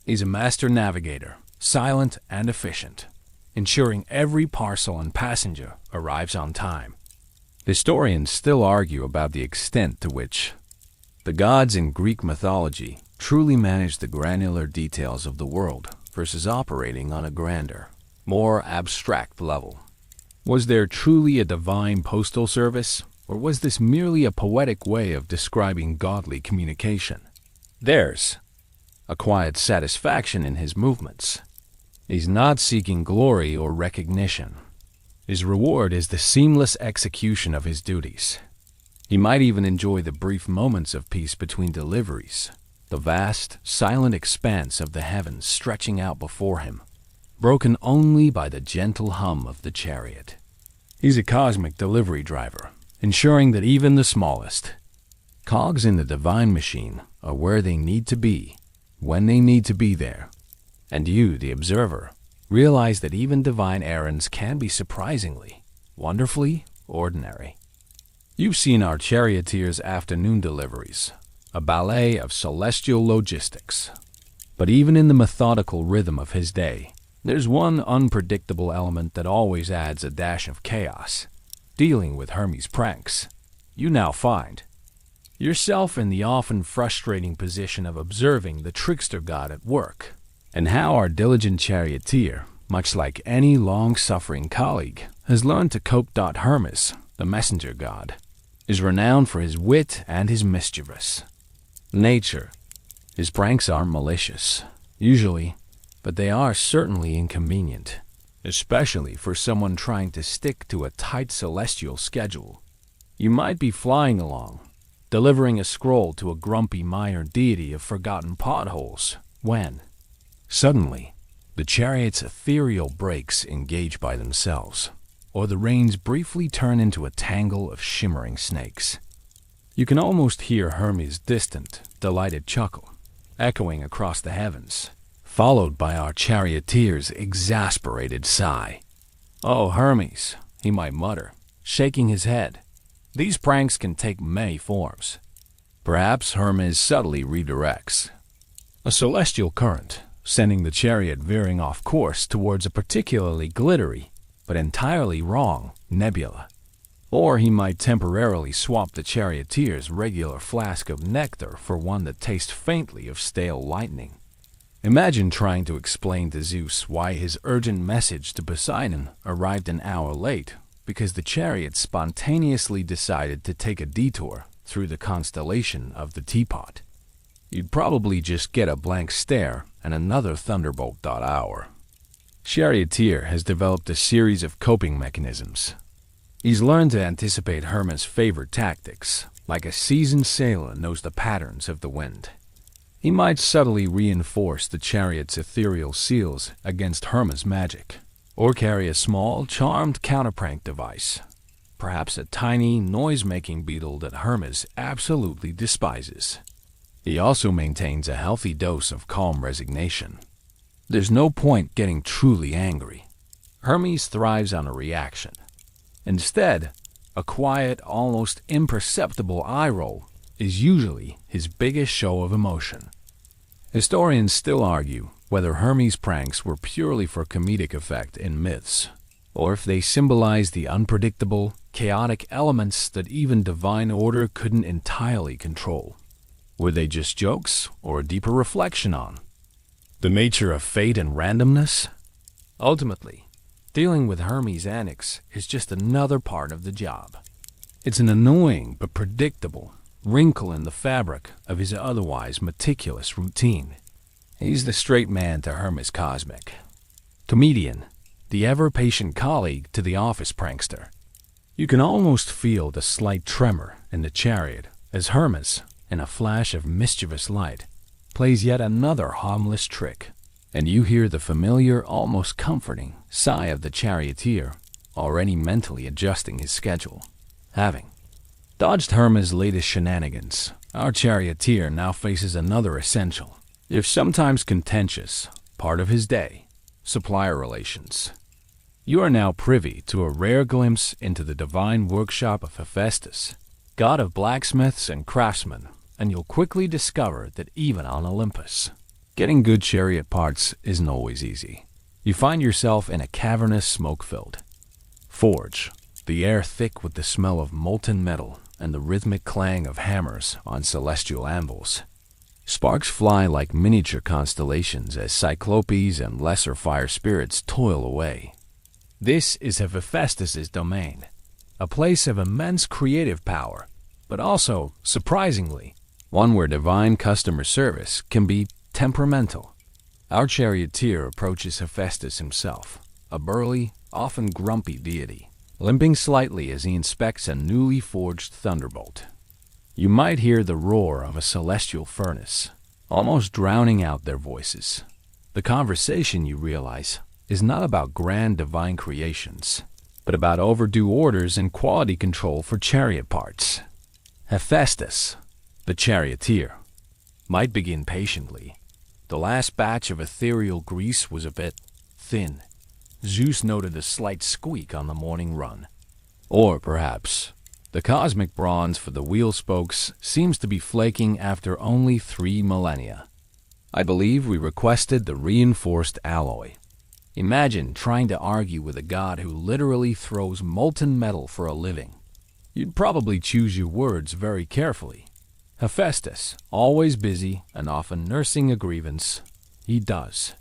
He's a master navigator, silent and efficient, ensuring every parcel and passenger arrives on time. Historians still argue about the extent to which the gods in Greek mythology truly managed the granular details of the world versus operating on a grander, more abstract level. Was there truly a divine postal service, or was this merely a poetic way of describing godly communication? There's a quiet satisfaction in his movements. He's not seeking glory or recognition. His reward is the seamless execution of his duties. He might even enjoy the brief moments of peace between deliveries, the vast, silent expanse of the heavens stretching out before him, broken only by the gentle hum of the chariot. He's a cosmic delivery driver, ensuring that even the smallest cogs in the divine machine are where they need to be, when they need to be there. And you, the observer, realize that even divine errands can be surprisingly, wonderfully ordinary. You've seen our charioteer's afternoon deliveries, a ballet of celestial logistics. But even in the methodical rhythm of his day, there's one unpredictable element that always adds a dash of chaos: dealing with Hermes' pranks. You now find yourself in the often frustrating position of observing the trickster god at work, and how our diligent charioteer, much like any long-suffering colleague, has learned to cope. Hermes, the messenger god, is renowned for his wit and his mischievous nature. His pranks aren't malicious, usually, but they are certainly inconvenient, especially for someone trying to stick to a tight celestial schedule. You might be flying along, delivering a scroll to a grumpy minor deity of forgotten potholes, when suddenly, the chariot's ethereal brakes engage by themselves, or the reins briefly turn into a tangle of shimmering snakes. You can almost hear Hermes' distant, delighted chuckle, echoing across the heavens, followed by our charioteer's exasperated sigh. "Oh, Hermes," he might mutter, shaking his head. These pranks can take many forms. Perhaps Hermes subtly redirects a celestial current, sending the chariot veering off course towards a particularly glittery, but entirely wrong, nebula. Or he might temporarily swap the Charioteer's regular flask of nectar for one that tastes faintly of stale lightning. Imagine trying to explain to Zeus why his urgent message to Poseidon arrived an hour late because the chariot spontaneously decided to take a detour through the constellation of the teapot. You'd probably just get a blank stare and another thunderbolt.hour. Charioteer has developed a series of coping mechanisms. He's learned to anticipate Hermes' favorite tactics, like a seasoned sailor knows the patterns of the wind. He might subtly reinforce the chariot's ethereal seals against Hermes' magic, or carry a small, charmed counterprank device, perhaps a tiny, noise-making beetle that Hermes absolutely despises. He also maintains a healthy dose of calm resignation. There's no point getting truly angry. Hermes thrives on a reaction. Instead, a quiet, almost imperceptible eye roll is usually his biggest show of emotion. Historians still argue whether Hermes' pranks were purely for comedic effect in myths, or if they symbolize the unpredictable, chaotic elements that even divine order couldn't entirely control. Were they just jokes, or a deeper reflection on the nature of fate and randomness? Ultimately, dealing with Hermes' antics is just another part of the job. It's an annoying but predictable wrinkle in the fabric of his otherwise meticulous routine. He's the straight man to Hermes Cosmic. Comedian, the ever-patient colleague to the office prankster. You can almost feel the slight tremor in the chariot as Hermes, in a flash of mischievous light, plays yet another harmless trick, and you hear the familiar, almost comforting sigh of the Charioteer, already mentally adjusting his schedule. Having dodged Hermes' latest shenanigans, our Charioteer now faces another essential, if sometimes contentious, part of his day: supplier relations. You are now privy to a rare glimpse into the divine workshop of Hephaestus, god of blacksmiths and craftsmen, and you'll quickly discover that even on Olympus, getting good chariot parts isn't always easy. You find yourself in a cavernous, smoke-filled forge, the air thick with the smell of molten metal and the rhythmic clang of hammers on celestial anvils. Sparks fly like miniature constellations as cyclopes and lesser fire spirits toil away. This is Hephaestus' domain, a place of immense creative power, but also, surprisingly, one where divine customer service can be temperamental. Our Charioteer approaches Hephaestus himself, a burly, often grumpy deity, limping slightly as he inspects a newly forged thunderbolt. You might hear the roar of a celestial furnace, almost drowning out their voices. The conversation, you realize, is not about grand divine creations, but about overdue orders and quality control for chariot parts. Hephaestus, the Charioteer, might begin patiently. The last batch of ethereal grease was a bit thin. Zeus noted a slight squeak on the morning run. Or perhaps the cosmic bronze for the wheel spokes seems to be flaking after only 3 millennia. I believe we requested the reinforced alloy. Imagine trying to argue with a god who literally throws molten metal for a living. You'd probably choose your words very carefully. Hephaestus, always busy and often nursing a grievance, he does,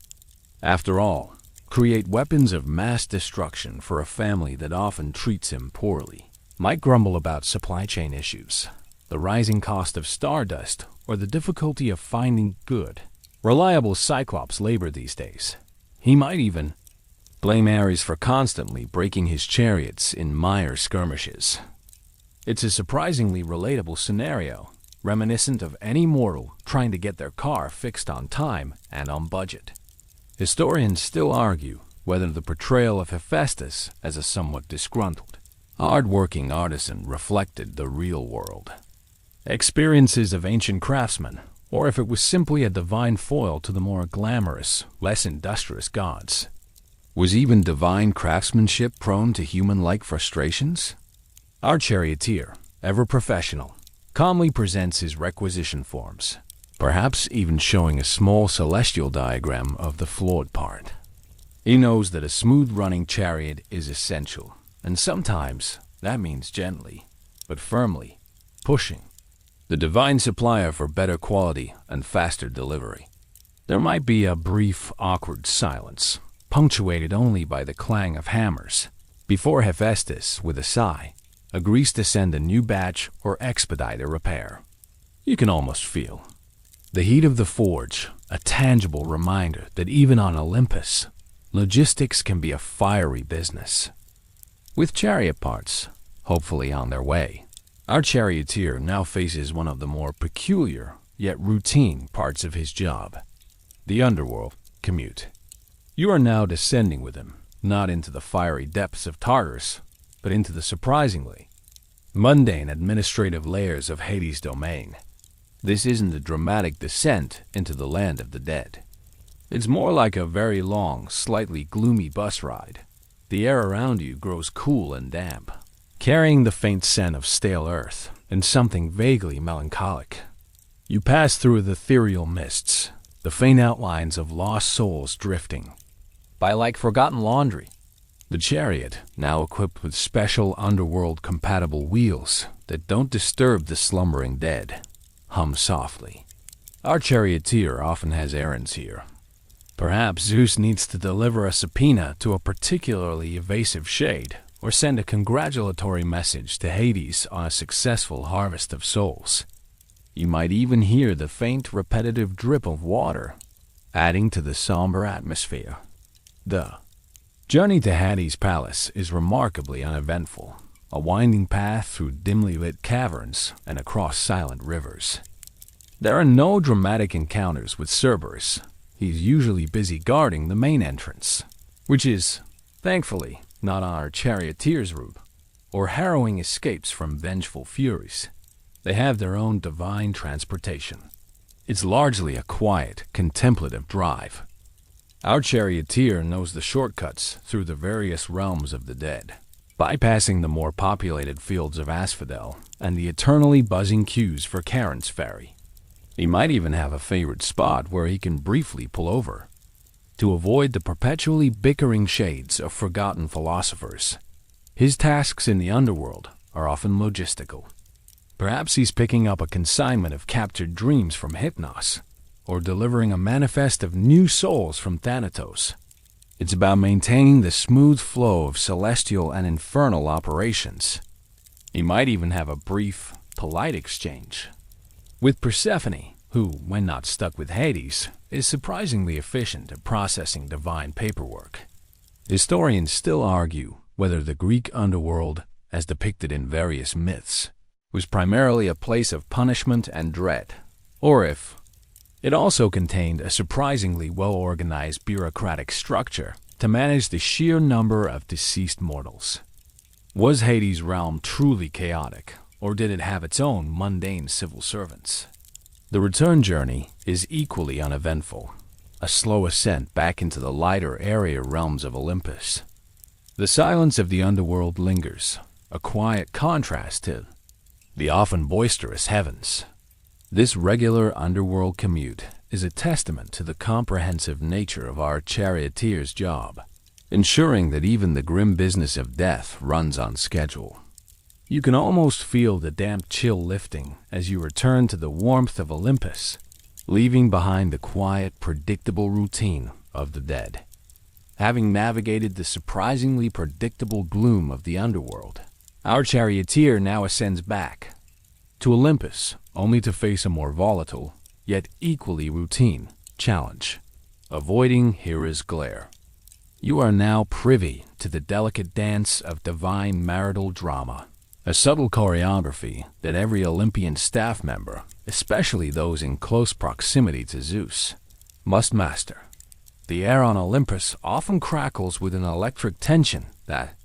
after all, create weapons of mass destruction for a family that often treats him poorly. Might grumble about supply chain issues, the rising cost of stardust, or the difficulty of finding good, reliable Cyclops labor these days. He might even blame Ares for constantly breaking his chariots in mire skirmishes. It's a surprisingly relatable scenario, reminiscent of any mortal trying to get their car fixed on time and on budget. Historians still argue whether the portrayal of Hephaestus as a somewhat disgruntled, hard-working artisan reflected the real world, experiences of ancient craftsmen, or if it was simply a divine foil to the more glamorous, less industrious gods. Was even divine craftsmanship prone to human-like frustrations? Our Charioteer, ever professional, calmly presents his requisition forms, perhaps even showing a small celestial diagram of the flawed part. He knows that a smooth-running chariot is essential, and sometimes That means gently, but firmly, pushing. The divine supplier for better quality and faster delivery. There might be a brief, awkward silence, punctuated only by the clang of hammers, before Hephaestus, with a sigh, agrees to send a new batch or expedite a repair. You can almost feel the heat of the forge, a tangible reminder that even on Olympus, logistics can be a fiery business. With chariot parts, hopefully on their way, our charioteer now faces one of the more peculiar yet routine parts of his job, the underworld commute. You are now descending with him, not into the fiery depths of Tartarus, but into the surprisingly mundane administrative layers of Hades' domain. This isn't a dramatic descent into the land of the dead. It's more like a very long, slightly gloomy bus ride. The air around you grows cool and damp, carrying the faint scent of stale earth and something vaguely melancholic. You pass through the ethereal mists, the faint outlines of lost souls drifting by like forgotten laundry. The chariot, now equipped with special underworld-compatible wheels that don't disturb the slumbering dead, hums softly. Our charioteer often has errands here. Perhaps Zeus needs to deliver a subpoena to a particularly evasive shade, or send a congratulatory message to Hades on a successful harvest of souls. You might even hear the faint, repetitive drip of water, adding to the somber atmosphere. The journey to Hades' palace is remarkably uneventful, a winding path through dimly lit caverns and across silent rivers. There are no dramatic encounters with Cerberus. He's usually busy guarding the main entrance, which is, thankfully, not on our charioteer's route, or harrowing escapes from vengeful furies. They have their own divine transportation. It's largely a quiet, contemplative drive. Our charioteer knows the shortcuts through the various realms of the dead, bypassing the more populated fields of Asphodel and the eternally buzzing queues for Charon's ferry. He might even have a favorite spot where he can briefly pull over, to avoid the perpetually bickering shades of forgotten philosophers. His tasks in the underworld are often logistical. Perhaps he's picking up a consignment of captured dreams from Hypnos, or delivering a manifest of new souls from Thanatos. It's about maintaining the smooth flow of celestial and infernal operations. He might even have a brief, polite exchange with Persephone, who, when not stuck with Hades, is surprisingly efficient at processing divine paperwork. Historians still argue whether the Greek underworld, as depicted in various myths, was primarily a place of punishment and dread, or if it also contained a surprisingly well-organized bureaucratic structure to manage the sheer number of deceased mortals. Was Hades' realm truly chaotic, or did it have its own mundane civil servants? The return journey is equally uneventful, a slow ascent back into the lighter, airier realms of Olympus. The silence of the underworld lingers, a quiet contrast to the often boisterous heavens. This regular underworld commute is a testament to the comprehensive nature of our charioteer's job, ensuring that even the grim business of death runs on schedule. You can almost feel the damp chill lifting as you return to the warmth of Olympus, leaving behind the quiet, predictable routine of the dead. Having navigated the surprisingly predictable gloom of the underworld, our charioteer now ascends back to Olympus, only to face a more volatile, yet equally routine, challenge: avoiding Hera's glare. You are now privy to the delicate dance of divine marital drama, a subtle choreography that every Olympian staff member, especially those in close proximity to Zeus, must master. The air on Olympus often crackles with an electric tension that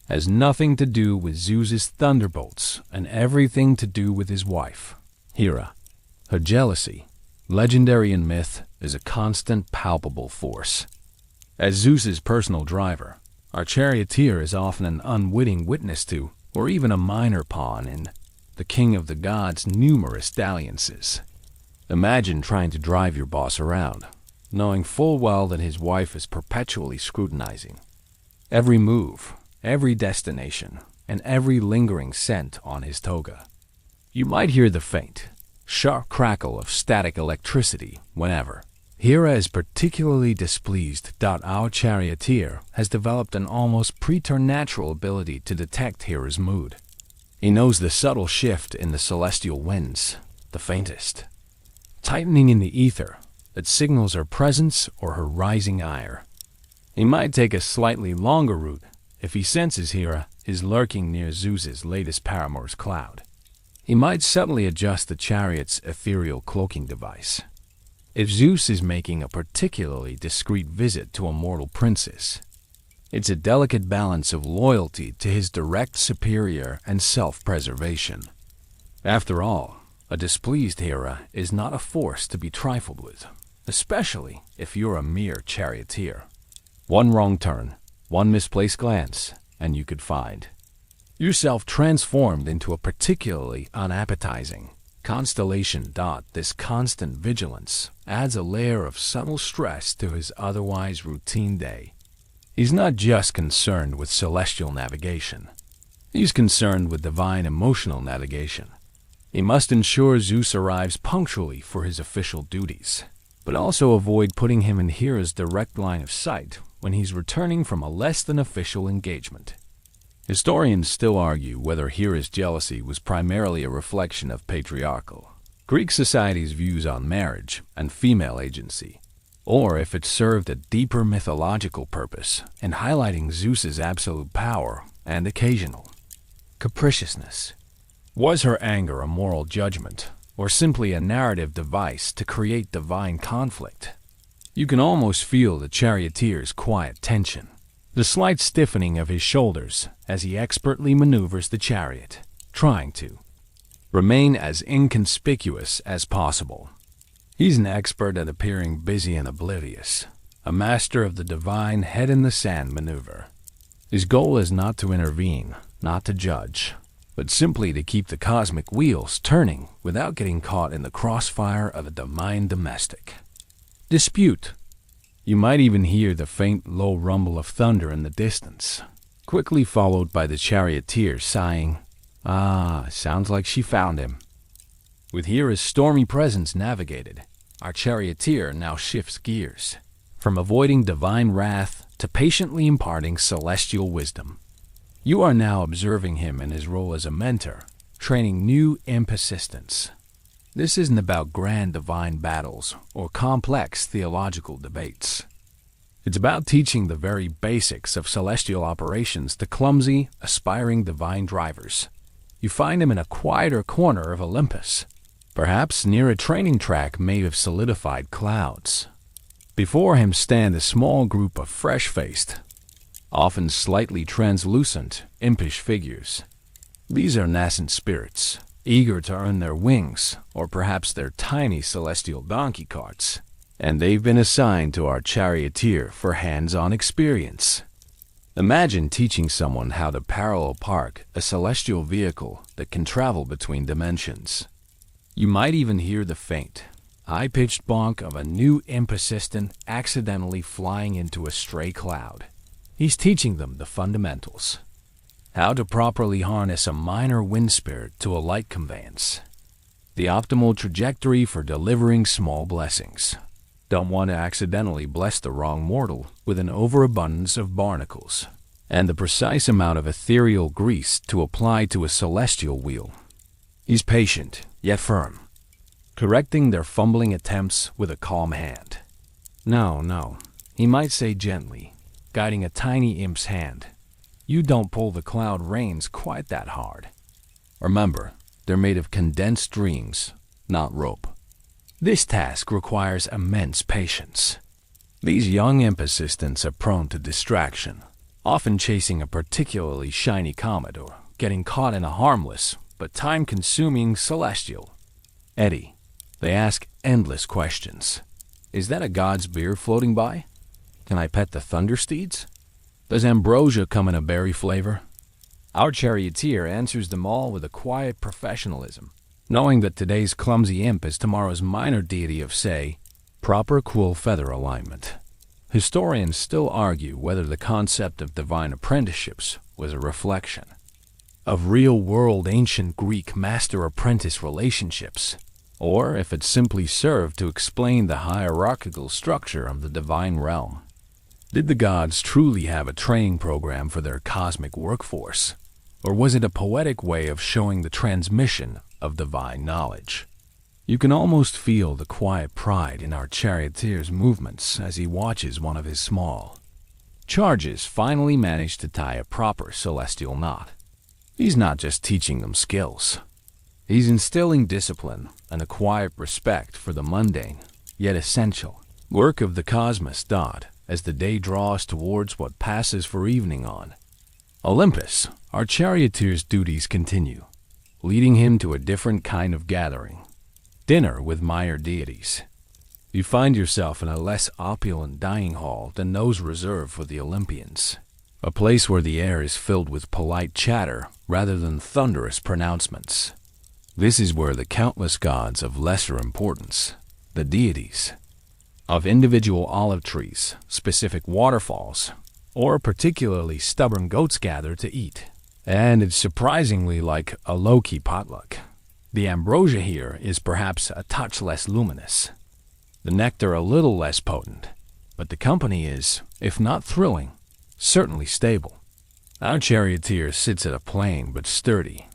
has nothing to do with Zeus's thunderbolts and everything to do with his wife, Hera. Her jealousy, legendary in myth, is a constant, palpable force. As Zeus's personal driver, our charioteer is often an unwitting witness to, or even a minor pawn in, the king of the gods' numerous dalliances. Imagine trying to drive your boss around, knowing full well that his wife is perpetually scrutinizing every move, every destination, and every lingering scent on his toga. You might hear the faint, sharp crackle of static electricity whenever Hera is particularly displeased. Our Charioteer has developed an almost preternatural ability to detect Hera's mood. He knows the subtle shift in the celestial winds, the faintest tightening in the ether that signals her presence or her rising ire. He might take a slightly longer route if he senses Hera is lurking near Zeus's latest paramour's cloud. He might subtly adjust the chariot's ethereal cloaking device. If Zeus is making a particularly discreet visit to a mortal princess, it's a delicate balance of loyalty to his direct superior and self-preservation. After all, a displeased Hera is not a force to be trifled with, especially if you're a mere charioteer. One wrong turn, one misplaced glance, and you could find yourself transformed into a particularly unappetizing constellation. This constant vigilance adds a layer of subtle stress to his otherwise routine day. He's not just concerned with celestial navigation. He's concerned with divine emotional navigation. He must ensure Zeus arrives punctually for his official duties, but also avoid putting him in Hera's direct line of sight when he's returning from a less than official engagement. Historians still argue whether Hera's jealousy was primarily a reflection of patriarchal Greek society's views on marriage and female agency, or if it served a deeper mythological purpose in highlighting Zeus's absolute power and occasional capriciousness. Was her anger a moral judgment, or simply a narrative device to create divine conflict? You can almost feel the charioteer's quiet tension, the slight stiffening of his shoulders as he expertly maneuvers the chariot, trying to remain as inconspicuous as possible. He's an expert at appearing busy and oblivious, a master of the divine head-in-the-sand maneuver. His goal is not to intervene, not to judge, but simply to keep the cosmic wheels turning without getting caught in the crossfire of a divine domestic dispute. You might even hear the faint, low rumble of thunder in the distance, quickly followed by the charioteer sighing, sounds like she found him. With Hera's stormy presence navigated, our charioteer now shifts gears, from avoiding divine wrath to patiently imparting celestial wisdom. You are now observing him in his role as a mentor, training new impersistence. This isn't about grand divine battles or complex theological debates. It's about teaching the very basics of celestial operations to clumsy, aspiring divine drivers. You find him in a quieter corner of Olympus, perhaps near a training track made of solidified clouds. Before him stand a small group of fresh-faced, often slightly translucent, impish figures. These are nascent spirits, eager to earn their wings, or perhaps their tiny celestial donkey carts, and they've been assigned to our charioteer for hands-on experience. Imagine teaching someone how to parallel park a celestial vehicle that can travel between dimensions. You might even hear the faint, high-pitched bonk of a new impersistent accidentally flying into a stray cloud. He's teaching them the fundamentals. How to properly harness a minor wind spirit to a light conveyance. The optimal trajectory for delivering small blessings. Don't want to accidentally bless the wrong mortal with an overabundance of barnacles. And the precise amount of ethereal grease to apply to a celestial wheel. He's patient, yet firm, correcting their fumbling attempts with a calm hand. No, he might say gently, guiding a tiny imp's hand. You don't pull the cloud reins quite that hard. Remember, they're made of condensed dreams, not rope. This task requires immense patience. These young impersistents are prone to distraction, often chasing a particularly shiny comet or getting caught in a harmless but time-consuming celestial eddy. They ask endless questions. Is that a god's beer floating by? Can I pet the thunder steeds? Does ambrosia come in a berry flavor? Our charioteer answers them all with a quiet professionalism, knowing that today's clumsy imp is tomorrow's minor deity of, say, proper quill-feather alignment. Historians still argue whether the concept of divine apprenticeships was a reflection of real-world ancient Greek master-apprentice relationships, or if it simply served to explain the hierarchical structure of the divine realm. Did the gods truly have a training program for their cosmic workforce, or was it a poetic way of showing the transmission of divine knowledge? You can almost feel the quiet pride in our charioteer's movements as he watches one of his small charges finally manage to tie a proper celestial knot. He's not just teaching them skills. He's instilling discipline and a quiet respect for the mundane, yet essential, work of the cosmos. As the day draws towards what passes for evening on Olympus, our charioteer's duties continue, leading him to a different kind of gathering. Dinner with minor deities. You find yourself in a less opulent dining hall than those reserved for the Olympians, a place where the air is filled with polite chatter rather than thunderous pronouncements. This is where the countless gods of lesser importance, the deities, of individual olive trees, specific waterfalls, or particularly stubborn goats gather to eat. And it's surprisingly like a low-key potluck. The ambrosia here is perhaps a touch less luminous, the nectar a little less potent, but the company is, if not thrilling, certainly stable. Our charioteer sits at a plain but sturdy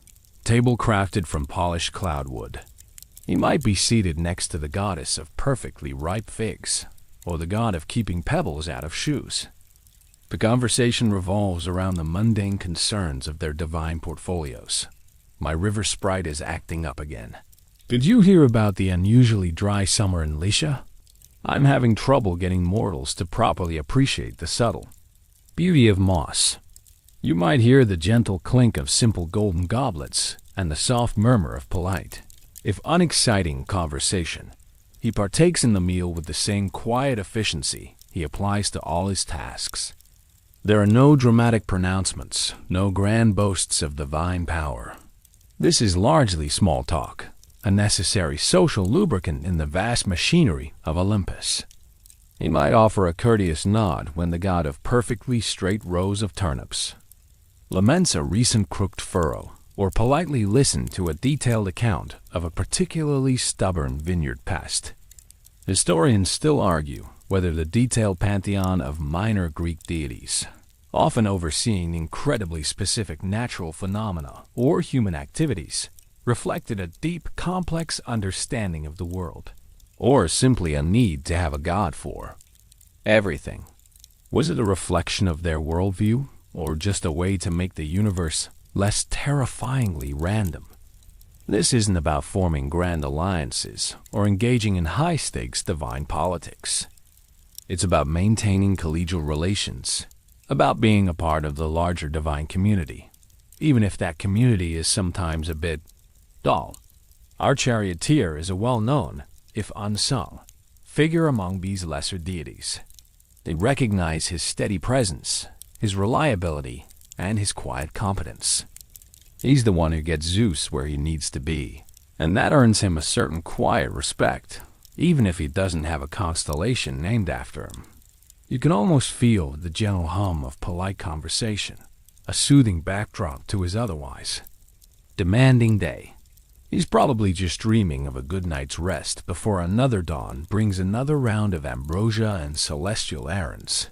table crafted from polished cloudwood. He might be seated next to the goddess of perfectly ripe figs, or the god of keeping pebbles out of shoes. The conversation revolves around the mundane concerns of their divine portfolios. My river sprite is acting up again. Did you hear about the unusually dry summer in Lycia? I'm having trouble getting mortals to properly appreciate the subtle beauty of moss. You might hear the gentle clink of simple golden goblets and the soft murmur of polite, if unexciting, conversation. He partakes in the meal with the same quiet efficiency he applies to all his tasks. There are no dramatic pronouncements, no grand boasts of divine power. This is largely small talk, a necessary social lubricant in the vast machinery of Olympus. He might offer a courteous nod when the god of perfectly straight rows of turnips laments a recent crooked furrow, or politely listen to a detailed account of a particularly stubborn vineyard pest. Historians still argue whether the detailed pantheon of minor Greek deities, often overseeing incredibly specific natural phenomena or human activities, reflected a deep, complex understanding of the world, or simply a need to have a god for everything. Was it a reflection of their worldview, or just a way to make the universe less terrifyingly random? This isn't about forming grand alliances or engaging in high-stakes divine politics. It's about maintaining collegial relations, about being a part of the larger divine community, even if that community is sometimes a bit dull. Our charioteer is a well-known, if unsung, figure among these lesser deities. They recognize his steady presence, his reliability, and his quiet competence. He's the one who gets Zeus where he needs to be, and that earns him a certain quiet respect, even if he doesn't have a constellation named after him. You can almost feel the gentle hum of polite conversation, a soothing backdrop to his otherwise demanding day. He's probably just dreaming of a good night's rest before another dawn brings another round of ambrosia and celestial errands.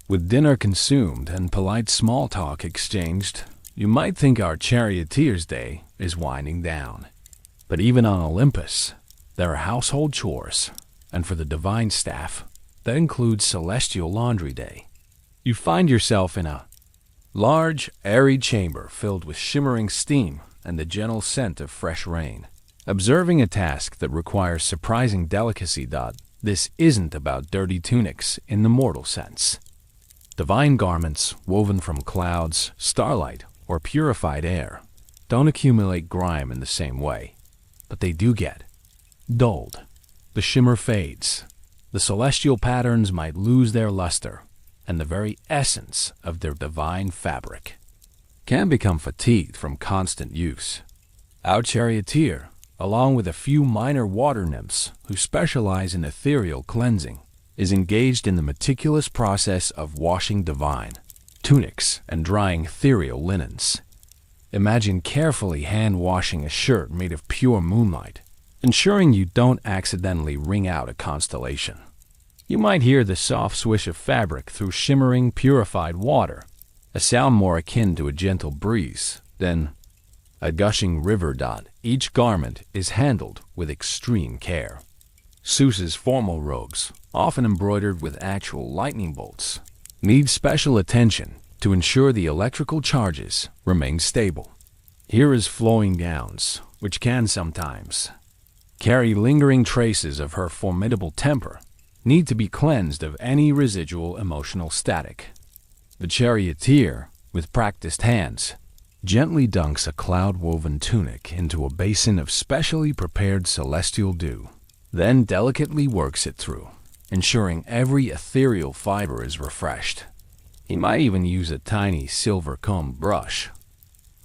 With dinner consumed and polite small talk exchanged, you might think our charioteer's day is winding down. But even on Olympus, there are household chores, and for the divine staff, that includes celestial laundry day. You find yourself in a large, airy chamber filled with shimmering steam and the gentle scent of fresh rain, observing a task that requires surprising delicacy. This isn't about dirty tunics in the mortal sense. Divine garments woven from clouds, starlight, or purified air don't accumulate grime in the same way, but they do get dulled. The shimmer fades. The celestial patterns might lose their luster, and the very essence of their divine fabric can become fatigued from constant use. Our charioteer, along with a few minor water nymphs who specialize in ethereal cleansing, is engaged in the meticulous process of washing divine tunics and drying ethereal linens. Imagine carefully hand-washing a shirt made of pure moonlight, ensuring you don't accidentally wring out a constellation. You might hear the soft swish of fabric through shimmering, purified water, a sound more akin to a gentle breeze than a gushing river. Each garment is handled with extreme care. Zeus's formal robes, often embroidered with actual lightning bolts, need special attention to ensure the electrical charges remain stable. Hera's flowing gowns, which can sometimes carry lingering traces of her formidable temper, need to be cleansed of any residual emotional static. The Charioteer, with practiced hands, gently dunks a cloud-woven tunic into a basin of specially prepared celestial dew, then delicately works it through, ensuring every ethereal fiber is refreshed. He might even use a tiny silver-combed brush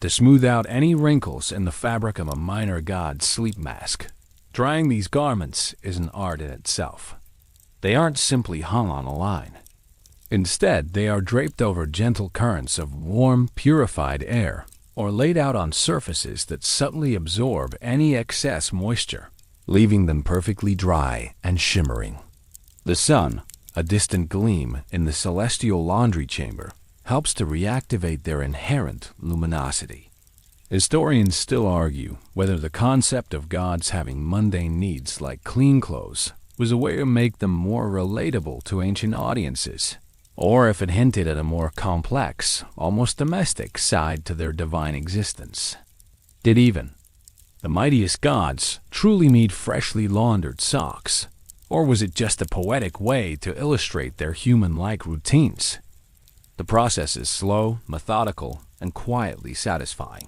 to smooth out any wrinkles in the fabric of a minor god's sleep mask. Drying these garments is an art in itself. They aren't simply hung on a line. Instead, they are draped over gentle currents of warm, purified air, or laid out on surfaces that subtly absorb any excess moisture, leaving them perfectly dry and shimmering. The sun, a distant gleam in the celestial laundry chamber, helps to reactivate their inherent luminosity. Historians still argue whether the concept of gods having mundane needs like clean clothes was a way to make them more relatable to ancient audiences, or if it hinted at a more complex, almost domestic side to their divine existence. Did even the mightiest gods truly need freshly laundered socks? Or was it just a poetic way to illustrate their human-like routines? The process is slow, methodical, and quietly satisfying.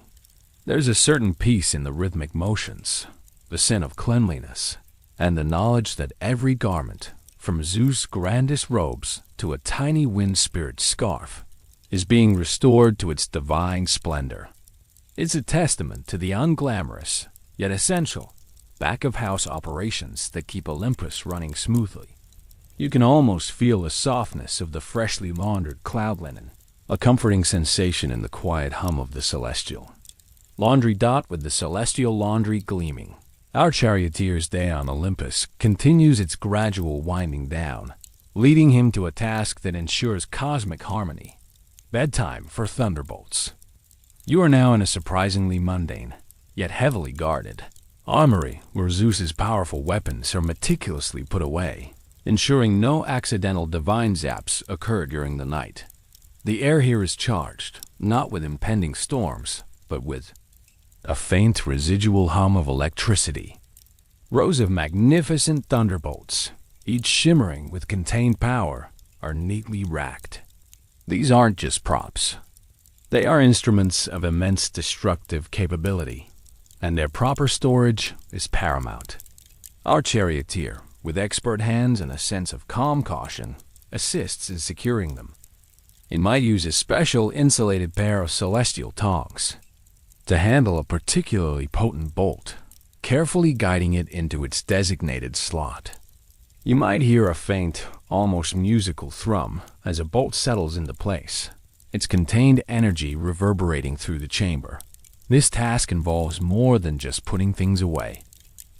There's a certain peace in the rhythmic motions, the sin of cleanliness, and the knowledge that every garment, from Zeus' grandest robes to a tiny wind-spirit scarf, is being restored to its divine splendor. It's a testament to the unglamorous, yet essential, back-of-house operations that keep Olympus running smoothly. You can almost feel the softness of the freshly laundered cloud linen, a comforting sensation in the quiet hum of the celestial laundry. With the celestial laundry gleaming, our Charioteer's day on Olympus continues its gradual winding down, leading him to a task that ensures cosmic harmony. Bedtime for thunderbolts. You are now in a surprisingly mundane, yet heavily guarded armory where Zeus's powerful weapons are meticulously put away, ensuring no accidental divine zaps occur during the night. The air here is charged, not with impending storms, but with a faint residual hum of electricity. Rows of magnificent thunderbolts, each shimmering with contained power, are neatly racked. These aren't just props. They are instruments of immense destructive capability, and their proper storage is paramount. Our Charioteer, with expert hands and a sense of calm caution, assists in securing them. He might use a special insulated pair of celestial tongs to handle a particularly potent bolt, carefully guiding it into its designated slot. You might hear a faint, almost musical thrum as a bolt settles into place, its contained energy reverberating through the chamber. This task involves more than just putting things away.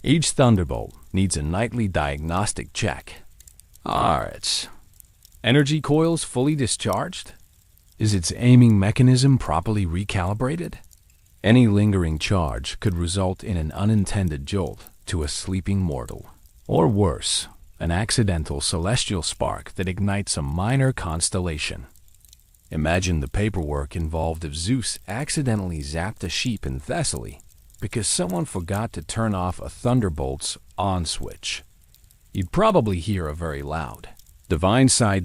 Each thunderbolt needs a nightly diagnostic check. Are its energy coils fully discharged? Is its aiming mechanism properly recalibrated? Any lingering charge could result in an unintended jolt to a sleeping mortal, or worse, an accidental celestial spark that ignites a minor constellation. Imagine the paperwork involved if Zeus accidentally zapped a sheep in Thessaly because someone forgot to turn off a thunderbolt's on switch. You'd probably hear a very loud divine sigh.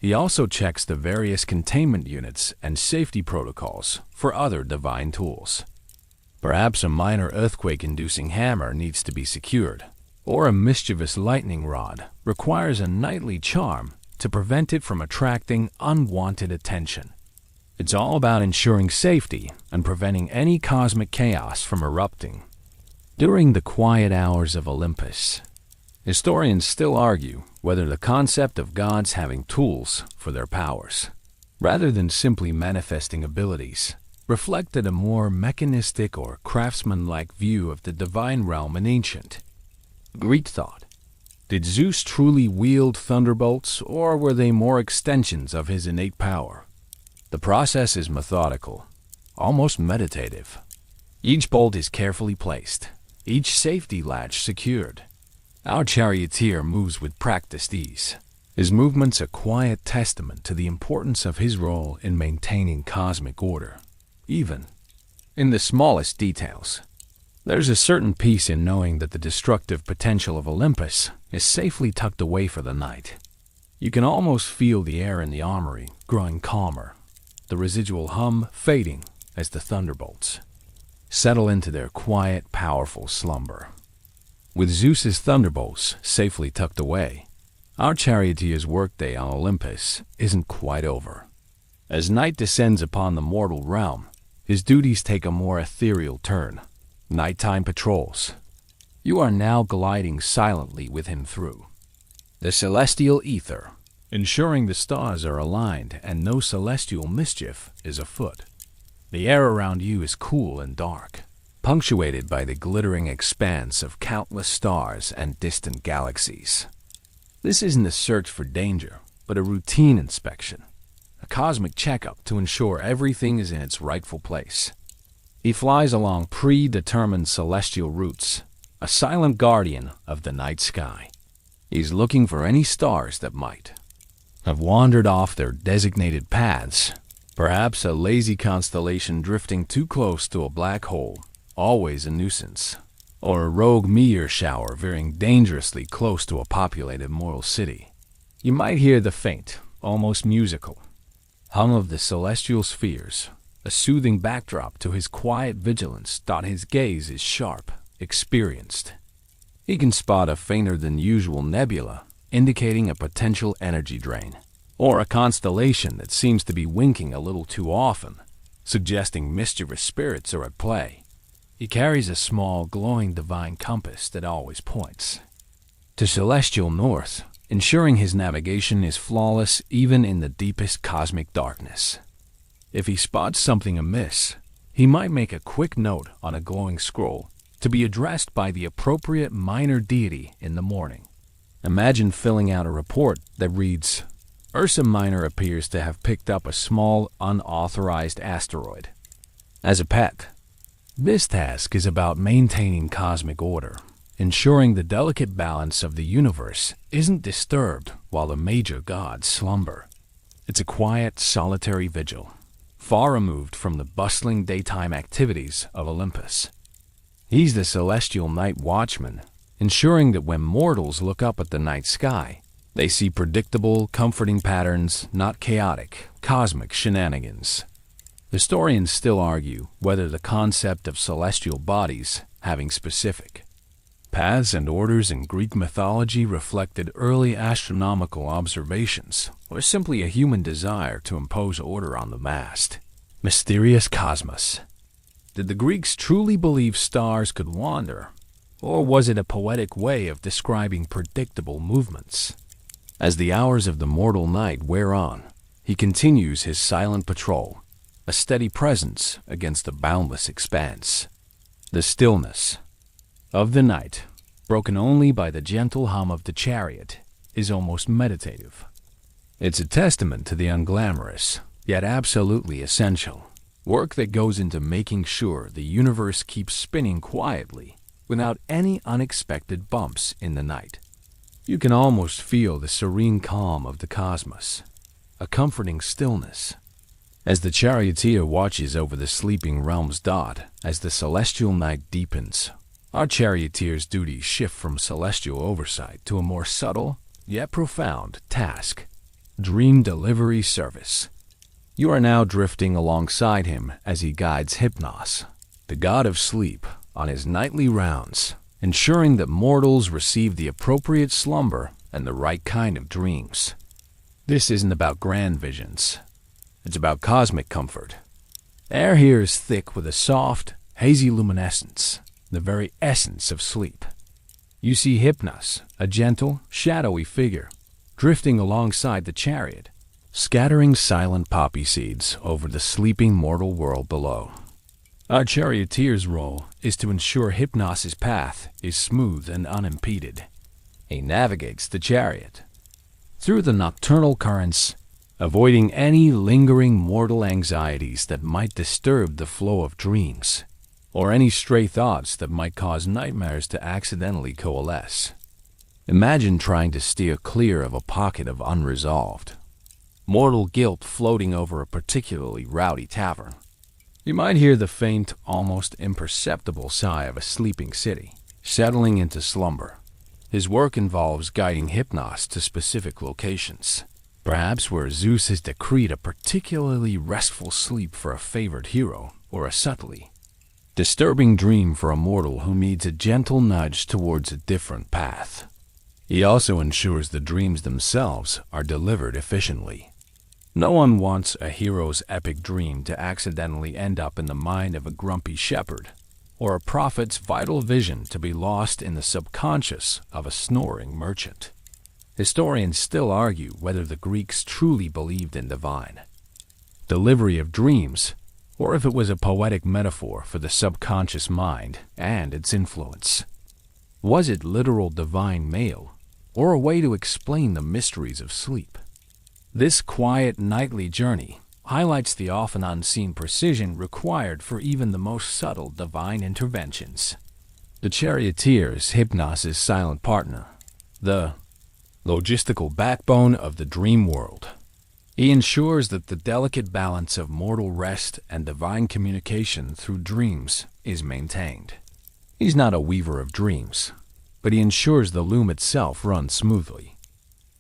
He also checks the various containment units and safety protocols for other divine tools. Perhaps a minor earthquake-inducing hammer needs to be secured, or a mischievous lightning rod requires a nightly charm to prevent it from attracting unwanted attention. It's all about ensuring safety and preventing any cosmic chaos from erupting. During the quiet hours of Olympus, historians still argue whether the concept of gods having tools for their powers, rather than simply manifesting abilities, reflected a more mechanistic or craftsman-like view of the divine realm in ancient Greek thought. Did Zeus truly wield thunderbolts, or were they more extensions of his innate power? The process is methodical, almost meditative. Each bolt is carefully placed, each safety latch secured. Our charioteer moves with practiced ease, his movements a quiet testament to the importance of his role in maintaining cosmic order, even in the smallest details. There's a certain peace in knowing that the destructive potential of Olympus is safely tucked away for the night. You can almost feel the air in the armory growing calmer, the residual hum fading as the thunderbolts settle into their quiet, powerful slumber. With Zeus's thunderbolts safely tucked away, our charioteer's workday on Olympus isn't quite over. As night descends upon the mortal realm, his duties take a more ethereal turn. Nighttime patrols. You are now gliding silently with him through the celestial ether, ensuring the stars are aligned and no celestial mischief is afoot. The air around you is cool and dark, punctuated by the glittering expanse of countless stars and distant galaxies. This isn't a search for danger, but a routine inspection, a cosmic checkup to ensure everything is in its rightful place. He flies along predetermined celestial routes, a silent guardian of the night sky. He's looking for any stars that might have wandered off their designated paths, perhaps a lazy constellation drifting too close to a black hole, always a nuisance, or a rogue meteor shower veering dangerously close to a populated mortal city. You might hear the faint, almost musical hum of the celestial spheres, a soothing backdrop to his quiet vigilance. His gaze is sharp, experienced. He can spot a fainter-than-usual nebula, indicating a potential energy drain, or a constellation that seems to be winking a little too often, suggesting mischievous spirits are at play. He carries a small, glowing divine compass that always points to celestial north, ensuring his navigation is flawless even in the deepest cosmic darkness. If he spots something amiss, he might make a quick note on a glowing scroll to be addressed by the appropriate minor deity in the morning. Imagine filling out a report that reads, Ursa Minor appears to have picked up a small, unauthorized asteroid as a pet. This task is about maintaining cosmic order, ensuring the delicate balance of the universe isn't disturbed while the major gods slumber. It's a quiet, solitary vigil, far removed from the bustling daytime activities of Olympus. He's the celestial night watchman, ensuring that when mortals look up at the night sky, they see predictable, comforting patterns, not chaotic, cosmic shenanigans. Historians still argue whether the concept of celestial bodies having specific paths and orders in Greek mythology reflected early astronomical observations, or simply a human desire to impose order on the vast, mysterious cosmos. Did the Greeks truly believe stars could wander, or was it a poetic way of describing predictable movements? As the hours of the mortal night wear on, he continues his silent patrol, a steady presence against the boundless expanse. The stillness of the night, broken only by the gentle hum of the chariot, is almost meditative. It's a testament to the unglamorous, yet absolutely essential, work that goes into making sure the universe keeps spinning quietly without any unexpected bumps in the night. You can almost feel the serene calm of the cosmos, a comforting stillness. As the charioteer watches over the sleeping realms as the celestial night deepens, our charioteer's duties shift from celestial oversight to a more subtle, yet profound task: dream delivery service. You are now drifting alongside him as he guides Hypnos, the god of sleep, on his nightly rounds, ensuring that mortals receive the appropriate slumber and the right kind of dreams. This isn't about grand visions. It's about cosmic comfort. Air here is thick with a soft, hazy luminescence, the very essence of sleep. You see Hypnos, a gentle, shadowy figure, drifting alongside the chariot, scattering silent poppy seeds over the sleeping mortal world below. Our Charioteer's role is to ensure Hypnos' path is smooth and unimpeded. He navigates the chariot through the nocturnal currents, avoiding any lingering mortal anxieties that might disturb the flow of dreams, or any stray thoughts that might cause nightmares to accidentally coalesce. Imagine trying to steer clear of a pocket of unresolved mortal guilt floating over a particularly rowdy tavern. You might hear the faint, almost imperceptible sigh of a sleeping city, settling into slumber. His work involves guiding Hypnos to specific locations, perhaps where Zeus has decreed a particularly restful sleep for a favored hero, or a subtly disturbing dream for a mortal who needs a gentle nudge towards a different path. He also ensures the dreams themselves are delivered efficiently. No one wants a hero's epic dream to accidentally end up in the mind of a grumpy shepherd, or a prophet's vital vision to be lost in the subconscious of a snoring merchant. Historians still argue whether the Greeks truly believed in divine delivery of dreams, or if it was a poetic metaphor for the subconscious mind and its influence. Was it literal divine mail, or a way to explain the mysteries of sleep? This quiet nightly journey highlights the often unseen precision required for even the most subtle divine interventions. The Charioteer is Hypnos' silent partner, the logistical backbone of the dream world. He ensures that the delicate balance of mortal rest and divine communication through dreams is maintained. He's not a weaver of dreams, but he ensures the loom itself runs smoothly.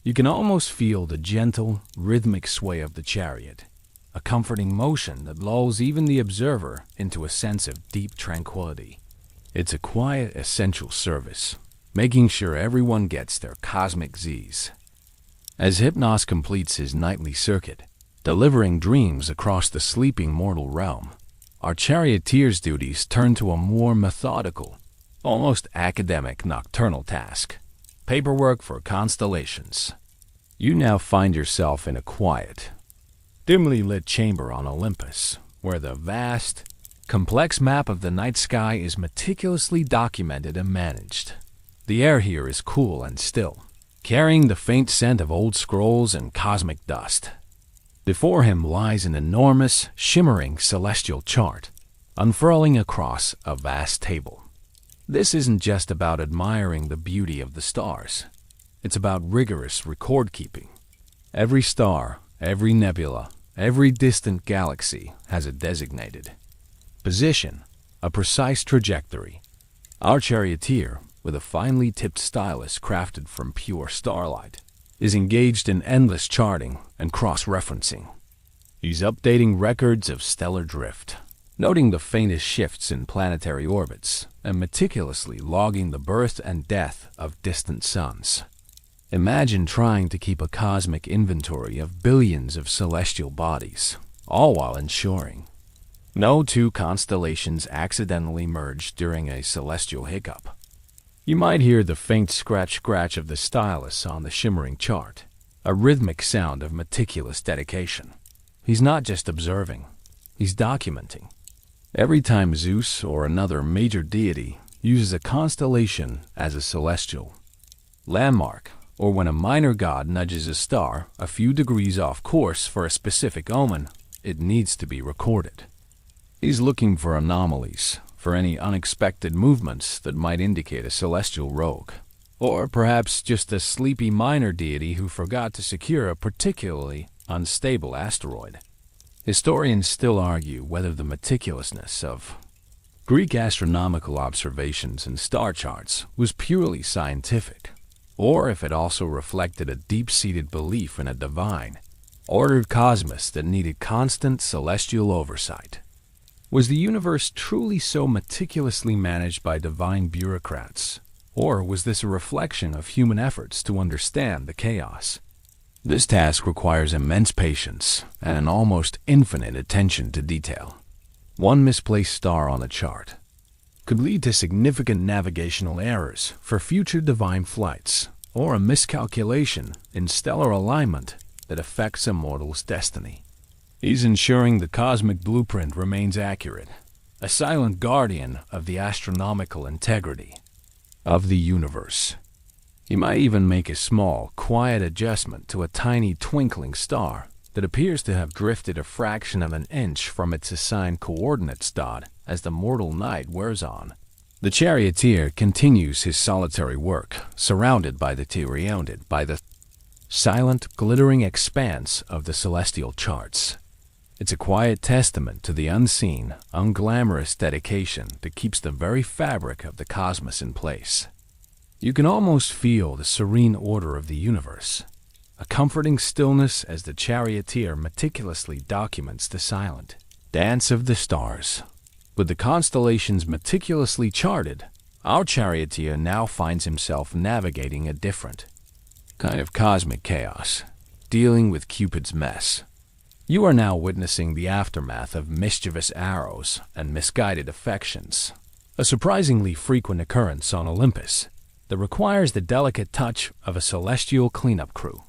You can almost feel the gentle, rhythmic sway of the chariot, a comforting motion that lulls even the observer into a sense of deep tranquility. It's a quiet, essential service, making sure everyone gets their cosmic Z's. As Hypnos completes his nightly circuit, delivering dreams across the sleeping mortal realm, our Charioteer's duties turn to a more methodical, almost academic nocturnal task: paperwork for constellations. You now find yourself in a quiet, dimly lit chamber on Olympus, where the vast, complex map of the night sky is meticulously documented and managed. The air here is cool and still, carrying the faint scent of old scrolls and cosmic dust. Before him lies an enormous, shimmering celestial chart, unfurling across a vast table. This isn't just about admiring the beauty of the stars. It's about rigorous record-keeping. Every star, every nebula, every distant galaxy has a designated position, a precise trajectory. Our Charioteer, with a finely tipped stylus crafted from pure starlight, is engaged in endless charting and cross-referencing. He's updating records of stellar drift, noting the faintest shifts in planetary orbits, and meticulously logging the birth and death of distant suns. Imagine trying to keep a cosmic inventory of billions of celestial bodies, all while ensuring no two constellations accidentally merge during a celestial hiccup. You might hear the faint scratch-scratch of the stylus on the shimmering chart, a rhythmic sound of meticulous dedication. He's not just observing, he's documenting. Every time Zeus or another major deity uses a constellation as a celestial landmark, or when a minor god nudges a star a few degrees off course for a specific omen, it needs to be recorded. He's looking for anomalies, for any unexpected movements that might indicate a celestial rogue, or perhaps just a sleepy minor deity who forgot to secure a particularly unstable asteroid. Historians still argue whether the meticulousness of Greek astronomical observations and star charts was purely scientific, or if it also reflected a deep-seated belief in a divine, ordered cosmos that needed constant celestial oversight. Was the universe truly so meticulously managed by divine bureaucrats, or was this a reflection of human efforts to understand the chaos? This task requires immense patience and an almost infinite attention to detail. One misplaced star on a chart could lead to significant navigational errors for future divine flights, or a miscalculation in stellar alignment that affects a mortal's destiny. He's ensuring the cosmic blueprint remains accurate, a silent guardian of the astronomical integrity of the universe. He might even make a small, quiet adjustment to a tiny twinkling star that appears to have drifted a fraction of an inch from its assigned coordinates dot as the mortal night wears on. The Charioteer continues his solitary work, surrounded by the silent, glittering expanse of the celestial charts. It's a quiet testament to the unseen, unglamorous dedication that keeps the very fabric of the cosmos in place. You can almost feel the serene order of the universe, a comforting stillness as the Charioteer meticulously documents the silent dance of the stars. With the constellations meticulously charted, our Charioteer now finds himself navigating a different kind of cosmic chaos, dealing with Cupid's mess. You are now witnessing the aftermath of mischievous arrows and misguided affections, a surprisingly frequent occurrence on Olympus that requires the delicate touch of a celestial cleanup crew.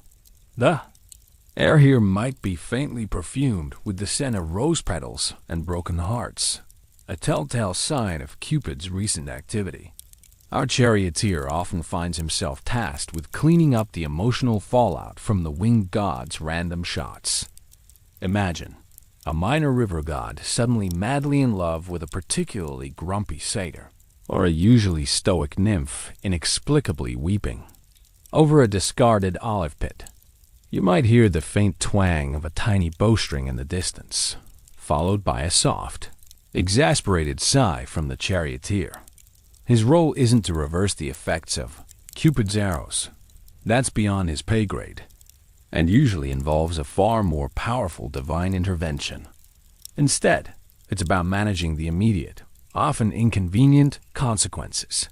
The air here might be faintly perfumed with the scent of rose petals and broken hearts, a telltale sign of Cupid's recent activity. Our Charioteer often finds himself tasked with cleaning up the emotional fallout from the winged god's random shots. Imagine a minor river god suddenly madly in love with a particularly grumpy satyr, or a usually stoic nymph inexplicably weeping over a discarded olive pit. You might hear the faint twang of a tiny bowstring in the distance, followed by a soft, exasperated sigh from the Charioteer. His role isn't to reverse the effects of Cupid's arrows. That's beyond his pay grade, and usually involves a far more powerful divine intervention. Instead, it's about managing the immediate, often inconvenient consequences.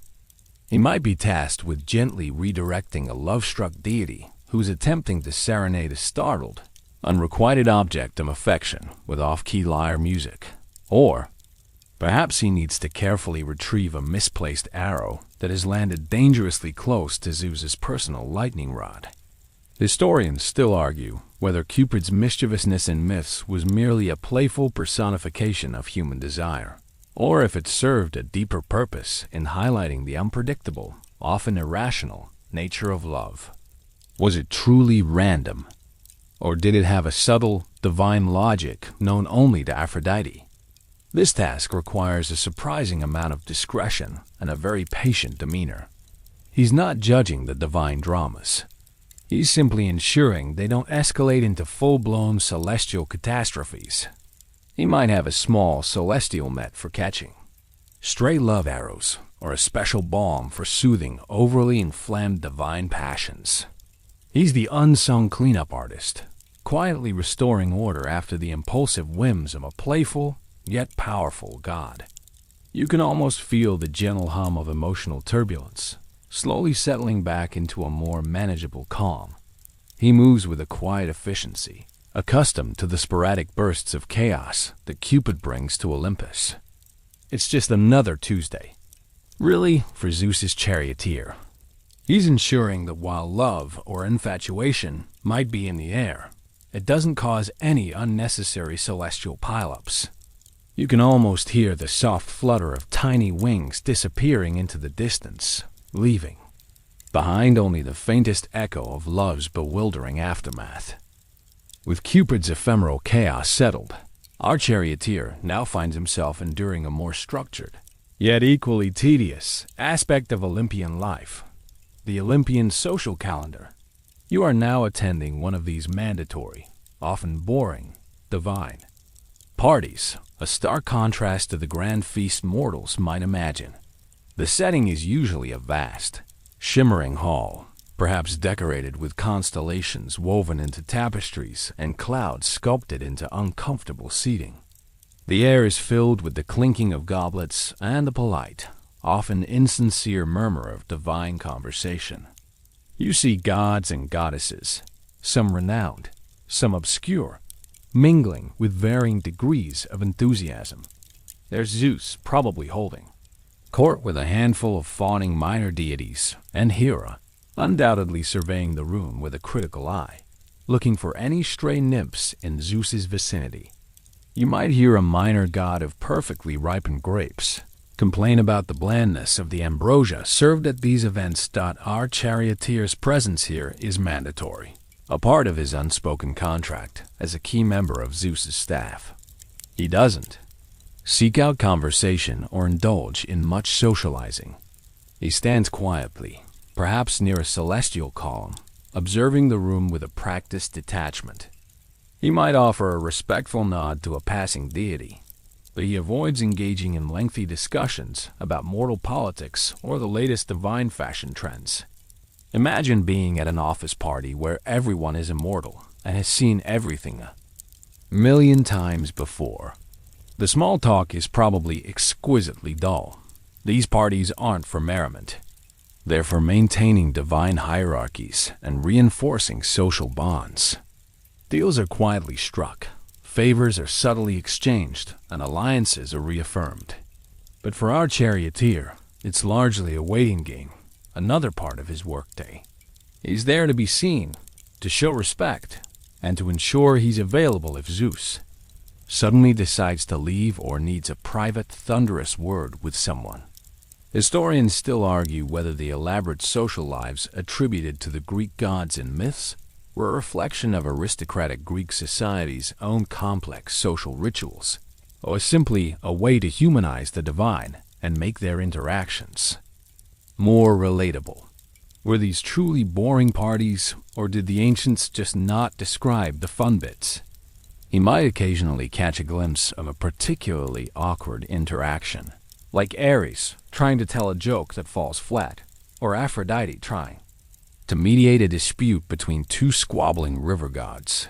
He might be tasked with gently redirecting a love-struck deity who's attempting to serenade a startled, unrequited object of affection with off-key lyre music. Or perhaps he needs to carefully retrieve a misplaced arrow that has landed dangerously close to Zeus's personal lightning rod. Historians still argue whether Cupid's mischievousness in myths was merely a playful personification of human desire, or if it served a deeper purpose in highlighting the unpredictable, often irrational, nature of love. Was it truly random, or did it have a subtle, divine logic known only to Aphrodite? This task requires a surprising amount of discretion and a very patient demeanor. He's not judging the divine dramas. He's simply ensuring they don't escalate into full-blown celestial catastrophes. He might have a small celestial net for catching stray love arrows, or a special balm for soothing overly inflamed divine passions. He's the unsung cleanup artist, quietly restoring order after the impulsive whims of a playful, yet powerful god. You can almost feel the gentle hum of emotional turbulence, slowly settling back into a more manageable calm. He moves with a quiet efficiency, accustomed to the sporadic bursts of chaos that Cupid brings to Olympus. It's just another Tuesday, really, for Zeus's Charioteer. He's ensuring that while love or infatuation might be in the air, it doesn't cause any unnecessary celestial pileups. You can almost hear the soft flutter of tiny wings disappearing into the distance, leaving behind only the faintest echo of love's bewildering aftermath. With Cupid's ephemeral chaos settled, our Charioteer now finds himself enduring a more structured, yet equally tedious, aspect of Olympian life, the Olympian social calendar. You are now attending one of these mandatory, often boring, divine parties, a stark contrast to the grand feast mortals might imagine. The setting is usually a vast, shimmering hall, perhaps decorated with constellations woven into tapestries and clouds sculpted into uncomfortable seating. The air is filled with the clinking of goblets and the polite, often insincere murmur of divine conversation. You see gods and goddesses, some renowned, some obscure, mingling with varying degrees of enthusiasm. There's Zeus probably holding court with a handful of fawning minor deities, and Hera undoubtedly surveying the room with a critical eye. looking for any stray nymphs in Zeus's vicinity. You might hear a minor god of perfectly ripened grapes complain about the blandness of the ambrosia served at these events. Our Charioteer's presence here is mandatory, a part of his unspoken contract as a key member of Zeus's staff. He doesn't seek out conversation or indulge in much socializing. He stands quietly, perhaps near a celestial column, observing the room with a practiced detachment. He might offer a respectful nod to a passing deity, but he avoids engaging in lengthy discussions about mortal politics or the latest divine fashion trends. Imagine being at an office party where everyone is immortal and has seen everything a million times before. The small talk is probably exquisitely dull. These parties aren't for merriment. They're for maintaining divine hierarchies and reinforcing social bonds. Deals are quietly struck, favors are subtly exchanged, and alliances are reaffirmed. But for our Charioteer, it's largely a waiting game, another part of his workday. He's there to be seen, to show respect, and to ensure he's available if Zeus suddenly decides to leave or needs a private, thunderous word with someone. Historians still argue whether the elaborate social lives attributed to the Greek gods in myths were a reflection of aristocratic Greek society's own complex social rituals, or simply a way to humanize the divine and make their interactions more relatable. Were these truly boring parties, or did the ancients just not describe the fun bits? He might occasionally catch a glimpse of a particularly awkward interaction, like Ares trying to tell a joke that falls flat, or Aphrodite trying to mediate a dispute between two squabbling river gods.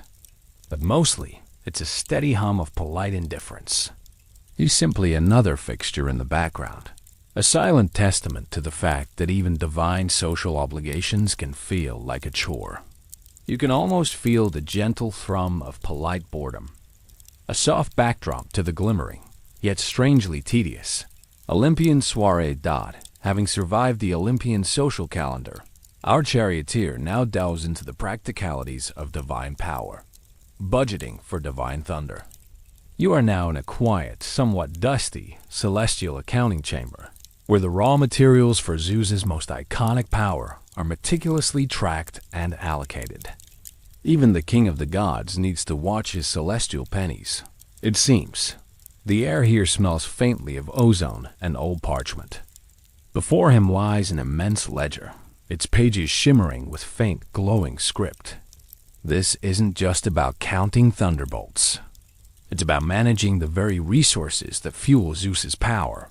But mostly, it's a steady hum of polite indifference. He's simply another fixture in the background, a silent testament to the fact that even divine social obligations can feel like a chore. You can almost feel the gentle thrum of polite boredom, a soft backdrop to the glimmering, yet strangely tedious, Olympian soiree. Having survived the Olympian social calendar, our Charioteer now delves into the practicalities of divine power, budgeting for divine thunder. You are now in a quiet, somewhat dusty, celestial accounting chamber, where the raw materials for Zeus's most iconic power are meticulously tracked and allocated. Even the king of the gods needs to watch his celestial pennies. It seems the air here smells faintly of ozone and old parchment. Before him lies an immense ledger, its pages shimmering with faint, glowing script. This isn't just about counting thunderbolts. It's about managing the very resources that fuel Zeus's power.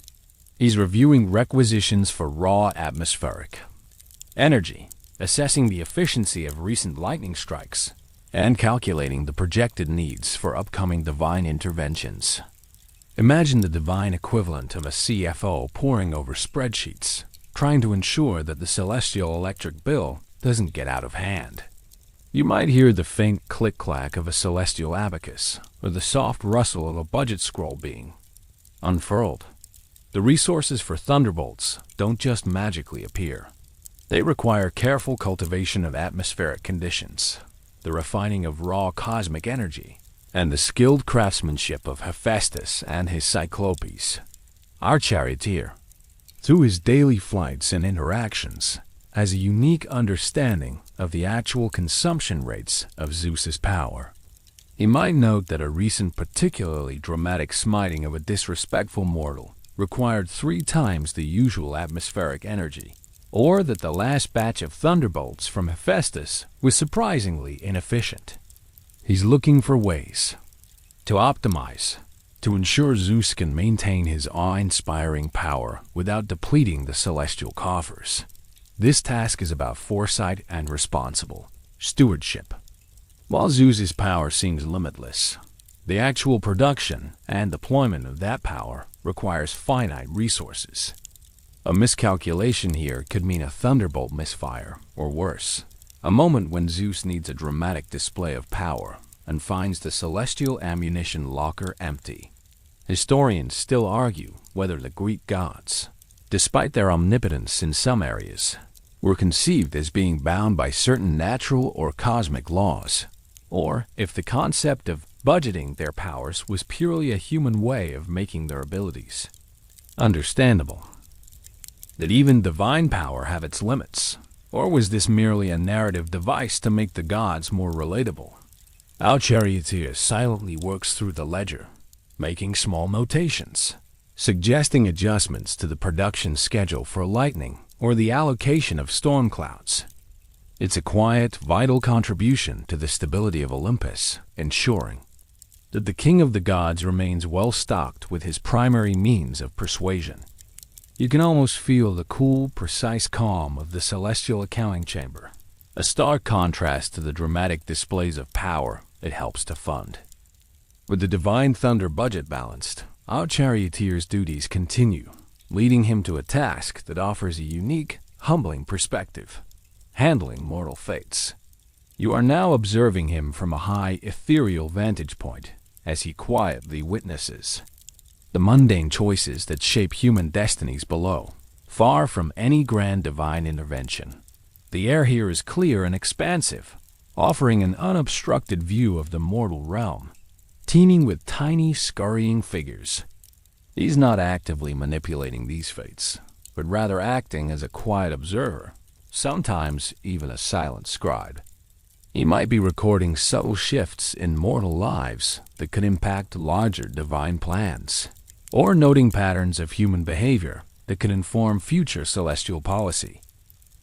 He's reviewing requisitions for raw atmospheric energy, assessing the efficiency of recent lightning strikes, and calculating the projected needs for upcoming divine interventions. Imagine the divine equivalent of a CFO poring over spreadsheets, trying to ensure that the celestial electric bill doesn't get out of hand. You might hear the faint click-clack of a celestial abacus, or the soft rustle of a budget scroll being unfurled. The resources for thunderbolts don't just magically appear. They require careful cultivation of atmospheric conditions, the refining of raw cosmic energy, and the skilled craftsmanship of Hephaestus and his Cyclopes. Our Charioteer, through his daily flights and interactions, has a unique understanding of the actual consumption rates of Zeus's power. He might note that a recent particularly dramatic smiting of a disrespectful mortal required 3 times the usual atmospheric energy, or that the last batch of thunderbolts from Hephaestus was surprisingly inefficient. He's looking for ways to optimize, to ensure Zeus can maintain his awe-inspiring power without depleting the celestial coffers. This task is about foresight and responsible stewardship. While Zeus's power seems limitless, the actual production and deployment of that power requires finite resources. A miscalculation here could mean a thunderbolt misfire, or worse, a moment when Zeus needs a dramatic display of power and finds the celestial ammunition locker empty. Historians still argue whether the Greek gods, despite their omnipotence in some areas, were conceived as being bound by certain natural or cosmic laws or if the concept of budgeting their powers was purely a human way of making their abilities understandable. Did even divine power have its limits, or was this merely a narrative device to make the gods more relatable? Our Charioteer silently works through the ledger, making small notations, suggesting adjustments to the production schedule for lightning or the allocation of storm clouds. It's a quiet, vital contribution to the stability of Olympus, ensuring that the king of the gods remains well-stocked with his primary means of persuasion. You can almost feel the cool, precise calm of the celestial accounting chamber, a stark contrast to the dramatic displays of power it helps to fund. With the divine thunder budget balanced, our Charioteer's duties continue, leading him to a task that offers a unique, humbling perspective: handling mortal fates. You are now observing him from a high, ethereal vantage point as he quietly witnesses the mundane choices that shape human destinies below, far from any grand divine intervention. The air here is clear and expansive, offering an unobstructed view of the mortal realm, teeming with tiny, scurrying figures. He's not actively manipulating these fates, but rather acting as a quiet observer, sometimes even a silent scribe. He might be recording subtle shifts in mortal lives that could impact larger divine plans, or noting patterns of human behavior that could inform future celestial policy.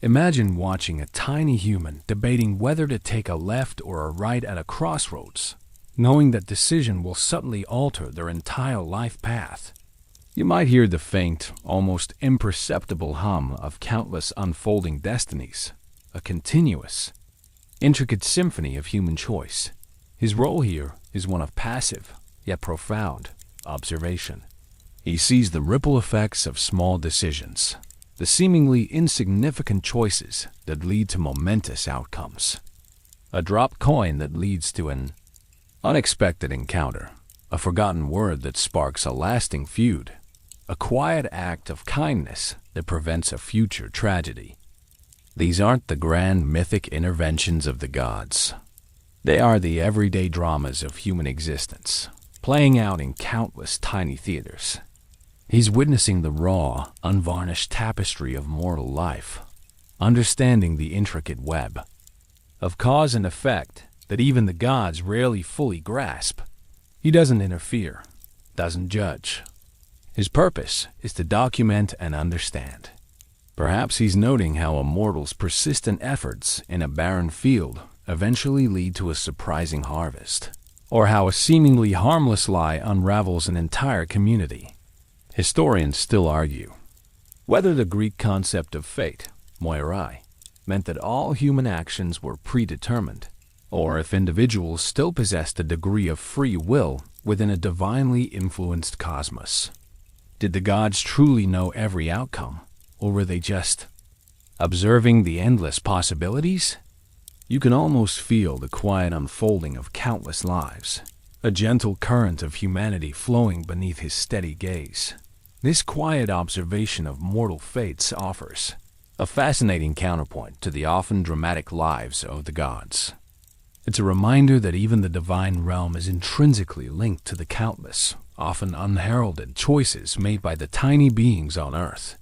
Imagine watching a tiny human debating whether to take a left or a right at a crossroads, knowing that decision will suddenly alter their entire life path. You might hear the faint, almost imperceptible hum of countless unfolding destinies, a continuous, intricate symphony of human choice. His role here is one of passive, yet profound, observation. He sees the ripple effects of small decisions, the seemingly insignificant choices that lead to momentous outcomes. A dropped coin that leads to an unexpected encounter, a forgotten word that sparks a lasting feud, a quiet act of kindness that prevents a future tragedy. These aren't the grand mythic interventions of the gods. They are the everyday dramas of human existence, playing out in countless tiny theaters. He's witnessing the raw, unvarnished tapestry of mortal life, understanding the intricate web of cause and effect that even the gods rarely fully grasp. He doesn't interfere, doesn't judge. His purpose is to document and understand. Perhaps he's noting how a mortal's persistent efforts in a barren field eventually lead to a surprising harvest, or how a seemingly harmless lie unravels an entire community. Historians still argue whether the Greek concept of fate, moirai, meant that all human actions were predetermined, or if individuals still possessed a degree of free will within a divinely influenced cosmos. Did the gods truly know every outcome, or were they just observing the endless possibilities? You can almost feel the quiet unfolding of countless lives, a gentle current of humanity flowing beneath his steady gaze. This quiet observation of mortal fates offers a fascinating counterpoint to the often dramatic lives of the gods. It's a reminder that even the divine realm is intrinsically linked to the countless, often unheralded choices made by the tiny beings on Earth.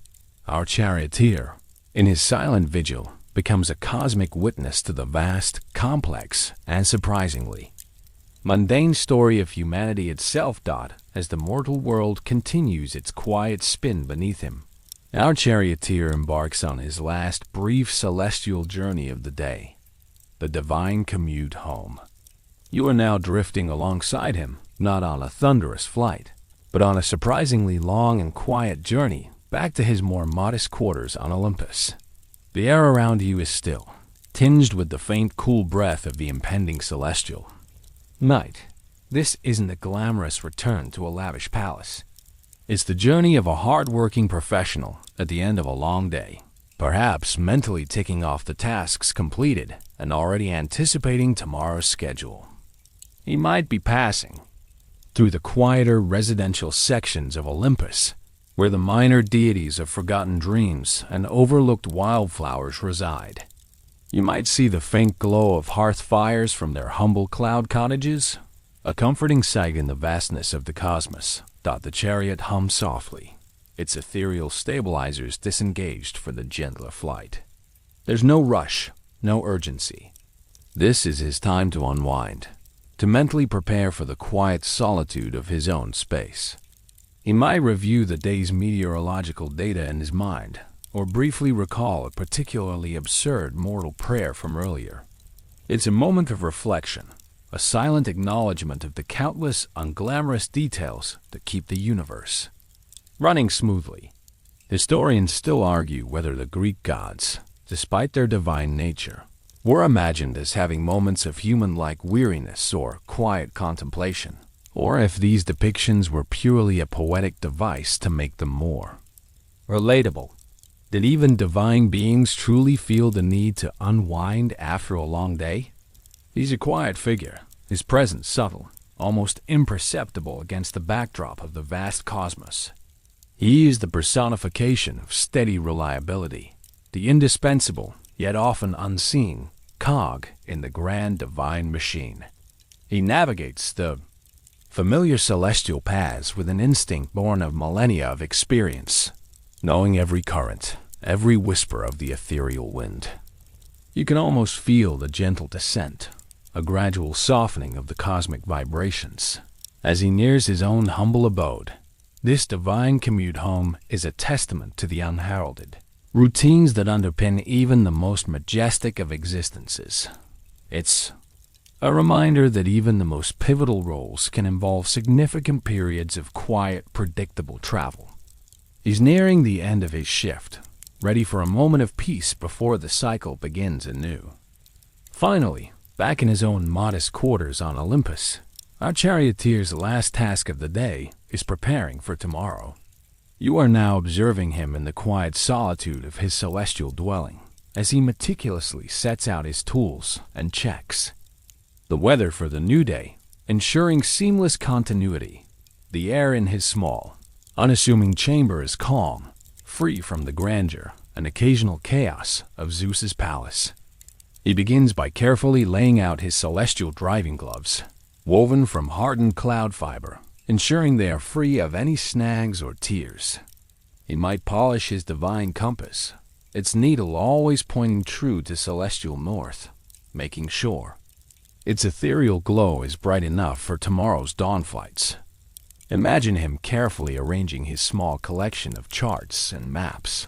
Our Charioteer, in his silent vigil, becomes a cosmic witness to the vast, complex, and surprisingly mundane story of humanity itself. As the mortal world continues its quiet spin beneath him, our Charioteer embarks on his last brief celestial journey of the day, the divine commute home. You are now drifting alongside him, not on a thunderous flight, but on a surprisingly long and quiet journey back to his more modest quarters on Olympus. The air around you is still, tinged with the faint cool breath of the impending celestial night. This isn't a glamorous return to a lavish palace. It's the journey of a hard-working professional at the end of a long day, perhaps mentally ticking off the tasks completed and already anticipating tomorrow's schedule. He might be passing through the quieter residential sections of Olympus, where the minor deities of forgotten dreams and overlooked wildflowers reside. You might see the faint glow of hearth fires from their humble cloud cottages, a comforting sight in the vastness of the cosmos. The chariot hums softly, its ethereal stabilizers disengaged for the gentler flight. There's no rush, no urgency. This is his time to unwind, to mentally prepare for the quiet solitude of his own space. He might review the day's meteorological data in his mind, or briefly recall a particularly absurd mortal prayer from earlier. It's a moment of reflection, a silent acknowledgement of the countless unglamorous details that keep the universe running smoothly. Historians still argue whether the Greek gods, despite their divine nature, were imagined as having moments of human-like weariness or quiet contemplation, or if these depictions were purely a poetic device to make them more relatable. Did even divine beings truly feel the need to unwind after a long day? He's a quiet figure, his presence subtle, almost imperceptible against the backdrop of the vast cosmos. He is the personification of steady reliability, the indispensable, yet often unseen, cog in the grand divine machine. He navigates the familiar celestial paths with an instinct born of millennia of experience, knowing every current, every whisper of the ethereal wind. You can almost feel the gentle descent, a gradual softening of the cosmic vibrations. As he nears his own humble abode, this divine commute home is a testament to the unheralded routines that underpin even the most majestic of existences. It's a reminder that even the most pivotal roles can involve significant periods of quiet, predictable travel. He's nearing the end of his shift, ready for a moment of peace before the cycle begins anew. Finally, back in his own modest quarters on Olympus, our charioteer's last task of the day is preparing for tomorrow. You are now observing him in the quiet solitude of his celestial dwelling, as he meticulously sets out his tools and checks the weather for the new day, ensuring seamless continuity. The air in his small, unassuming chamber is calm, free from the grandeur and occasional chaos of Zeus's palace. He begins by carefully laying out his celestial driving gloves, woven from hardened cloud fiber, ensuring they are free of any snags or tears. He might polish his divine compass, its needle always pointing true to celestial north, making sure its ethereal glow is bright enough for tomorrow's dawn flights. Imagine him carefully arranging his small collection of charts and maps,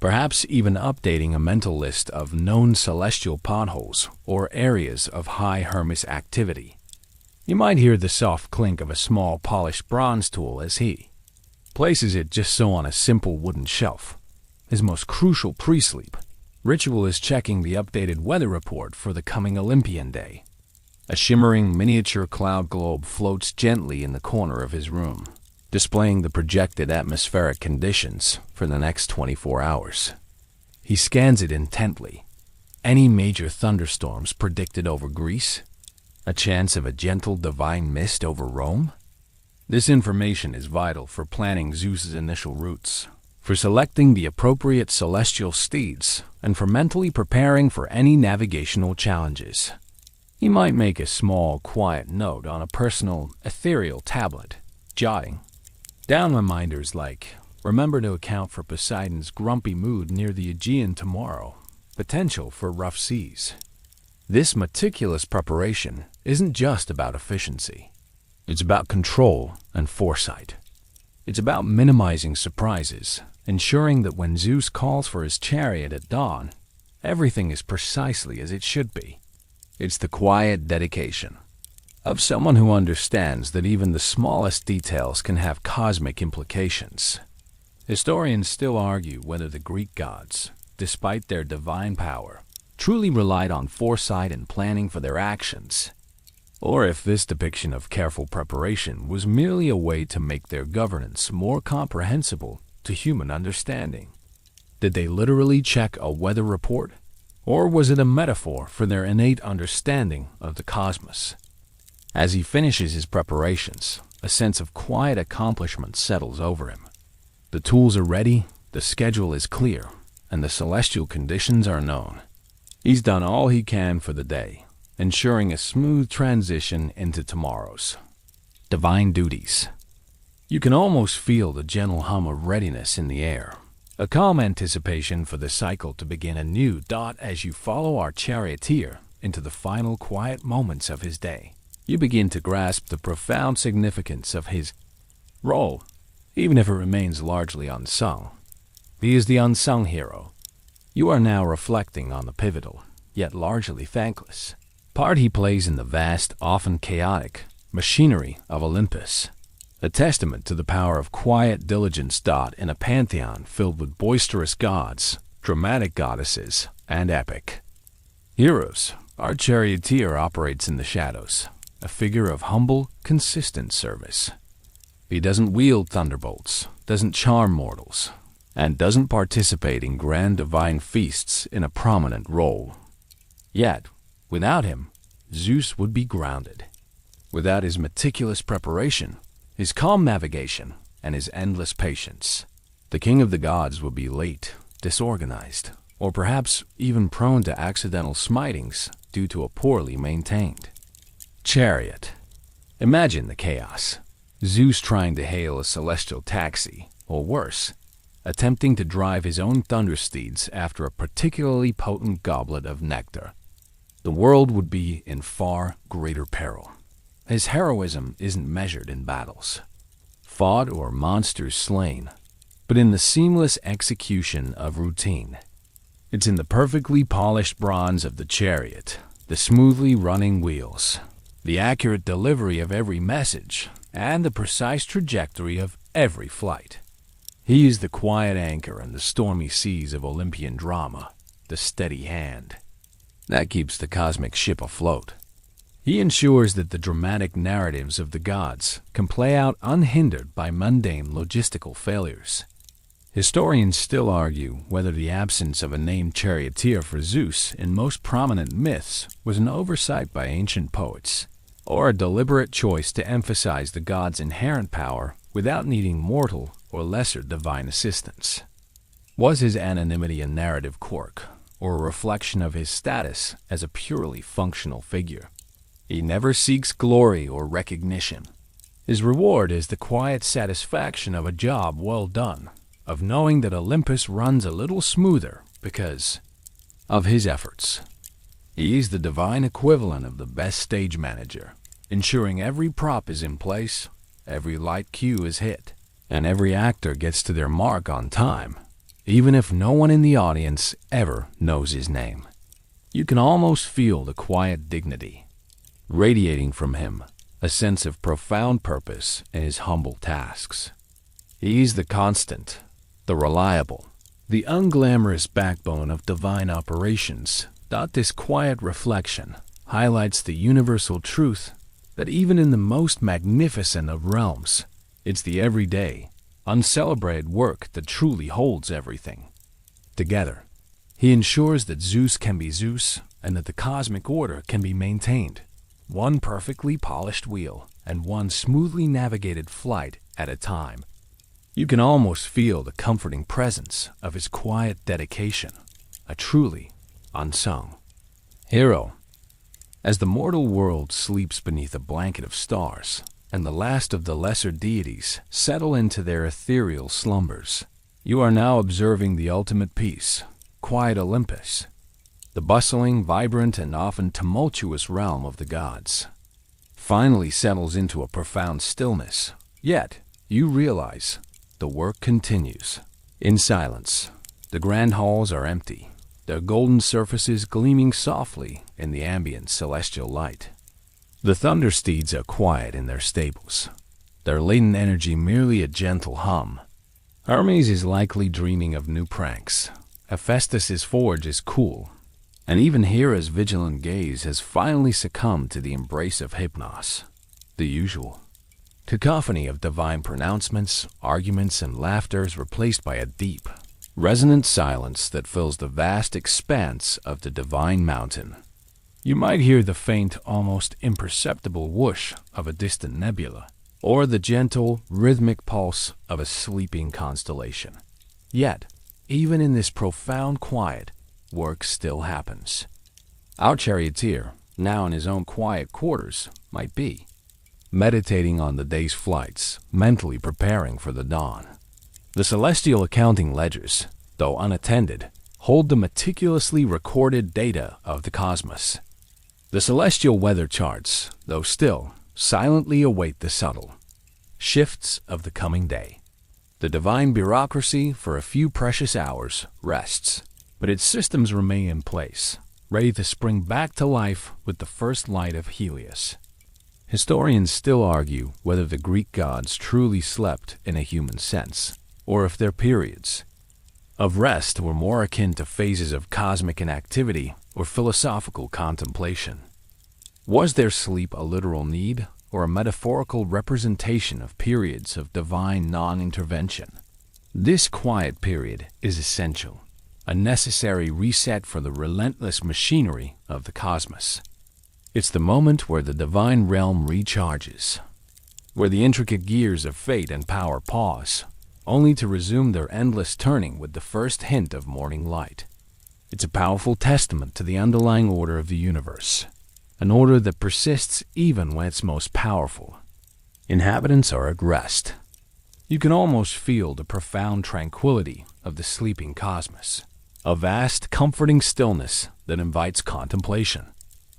perhaps even updating a mental list of known celestial potholes or areas of high Hermes activity. You might hear the soft clink of a small polished bronze tool as he places it just so on a simple wooden shelf. His most crucial pre-sleep ritual is checking the updated weather report for the coming Olympian day. A shimmering miniature cloud globe floats gently in the corner of his room, displaying the projected atmospheric conditions for the next 24 hours. He scans it intently. Any major thunderstorms predicted over Greece? A chance of a gentle divine mist over Rome? This information is vital for planning Zeus's initial routes, for selecting the appropriate celestial steeds, and for mentally preparing for any navigational challenges. He might make a small, quiet note on a personal, ethereal tablet, jotting down reminders like, remember to account for Poseidon's grumpy mood near the Aegean tomorrow, potential for rough seas. This meticulous preparation isn't just about efficiency. It's about control and foresight. It's about minimizing surprises, ensuring that when Zeus calls for his chariot at dawn, everything is precisely as it should be. It's the quiet dedication of someone who understands that even the smallest details can have cosmic implications. Historians still argue whether the Greek gods, despite their divine power, truly relied on foresight and planning for their actions, or if this depiction of careful preparation was merely a way to make their governance more comprehensible to human understanding. Did they literally check a weather report, or was it a metaphor for their innate understanding of the cosmos? As he finishes his preparations, a sense of quiet accomplishment settles over him. The tools are ready, the schedule is clear, and the celestial conditions are known. He's done all he can for the day, ensuring a smooth transition into tomorrow's divine duties. You can almost feel the gentle hum of readiness in the air, a calm anticipation for the cycle to begin anew. As you follow our charioteer into the final quiet moments of his day, you begin to grasp the profound significance of his role, even if it remains largely unsung. He is the unsung hero. You are now reflecting on the pivotal, yet largely thankless, part he plays in the vast, often chaotic, machinery of Olympus, a testament to the power of quiet diligence. In a pantheon filled with boisterous gods, dramatic goddesses, and epic heroes, our charioteer operates in the shadows, a figure of humble, consistent service. He doesn't wield thunderbolts, doesn't charm mortals, and doesn't participate in grand divine feasts in a prominent role. Yet, without him, Zeus would be grounded. Without his meticulous preparation, his calm navigation, and his endless patience, the king of the gods would be late, disorganized, or perhaps even prone to accidental smitings due to a poorly maintained chariot. Imagine the chaos. Zeus trying to hail a celestial taxi, or worse, attempting to drive his own thundersteeds after a particularly potent goblet of nectar. The world would be in far greater peril. His heroism isn't measured in battles fought or monsters slain, but in the seamless execution of routine. It's in the perfectly polished bronze of the chariot, the smoothly running wheels, the accurate delivery of every message, and the precise trajectory of every flight. He is the quiet anchor in the stormy seas of Olympian drama, the steady hand that keeps the cosmic ship afloat. He ensures that the dramatic narratives of the gods can play out unhindered by mundane logistical failures. Historians still argue whether the absence of a named charioteer for Zeus in most prominent myths was an oversight by ancient poets, or a deliberate choice to emphasize the god's inherent power without needing mortal or lesser divine assistance. Was his anonymity a narrative quirk, or a reflection of his status as a purely functional figure? He never seeks glory or recognition. His reward is the quiet satisfaction of a job well done, of knowing that Olympus runs a little smoother because of his efforts. He is the divine equivalent of the best stage manager, ensuring every prop is in place, every light cue is hit, and every actor gets to their mark on time, even if no one in the audience ever knows his name. You can almost feel the quiet dignity radiating from him, a sense of profound purpose in his humble tasks. He's the constant, the reliable, the unglamorous backbone of divine operations. This quiet reflection highlights the universal truth that even in the most magnificent of realms, it's the everyday, uncelebrated work that truly holds everything together. He ensures that Zeus can be Zeus and that the cosmic order can be maintained, one perfectly polished wheel and one smoothly navigated flight at a time. You can almost feel the comforting presence of his quiet dedication, a truly unsung hero. As the mortal world sleeps beneath a blanket of stars, and the last of the lesser deities settle into their ethereal slumbers, you are now observing the ultimate peace, quiet Olympus, the bustling, vibrant, and often tumultuous realm of the gods, finally settles into a profound stillness. Yet, you realize the work continues. In silence, the grand halls are empty, their golden surfaces gleaming softly in the ambient celestial light. The thundersteeds are quiet in their stables, their latent energy merely a gentle hum. Hermes is likely dreaming of new pranks. Hephaestus's forge is cool, and even Hera's vigilant gaze has finally succumbed to the embrace of Hypnos. The usual cacophony of divine pronouncements, arguments, and laughter is replaced by a deep, resonant silence that fills the vast expanse of the divine mountain. You might hear the faint, almost imperceptible whoosh of a distant nebula, or the gentle, rhythmic pulse of a sleeping constellation. Yet, even in this profound quiet, work still happens. Our charioteer, now in his own quiet quarters, might be meditating on the day's flights, mentally preparing for the dawn. The celestial accounting ledgers, though unattended, hold the meticulously recorded data of the cosmos. The celestial weather charts, though still, silently await the subtle shifts of the coming day. The divine bureaucracy, for a few precious hours, rests, but its systems remain in place, ready to spring back to life with the first light of Helios. Historians still argue whether the Greek gods truly slept in a human sense, or if their periods of rest were more akin to phases of cosmic inactivity or philosophical contemplation. Was their sleep a literal need, or a metaphorical representation of periods of divine non-intervention? This quiet period is essential, a necessary reset for the relentless machinery of the cosmos. It's the moment where the divine realm recharges, where the intricate gears of fate and power pause, only to resume their endless turning with the first hint of morning light. It's a powerful testament to the underlying order of the universe, an order that persists even when it's most powerful. Inhabitants are at rest. You can almost feel the profound tranquility of the sleeping cosmos, a vast, comforting stillness that invites contemplation.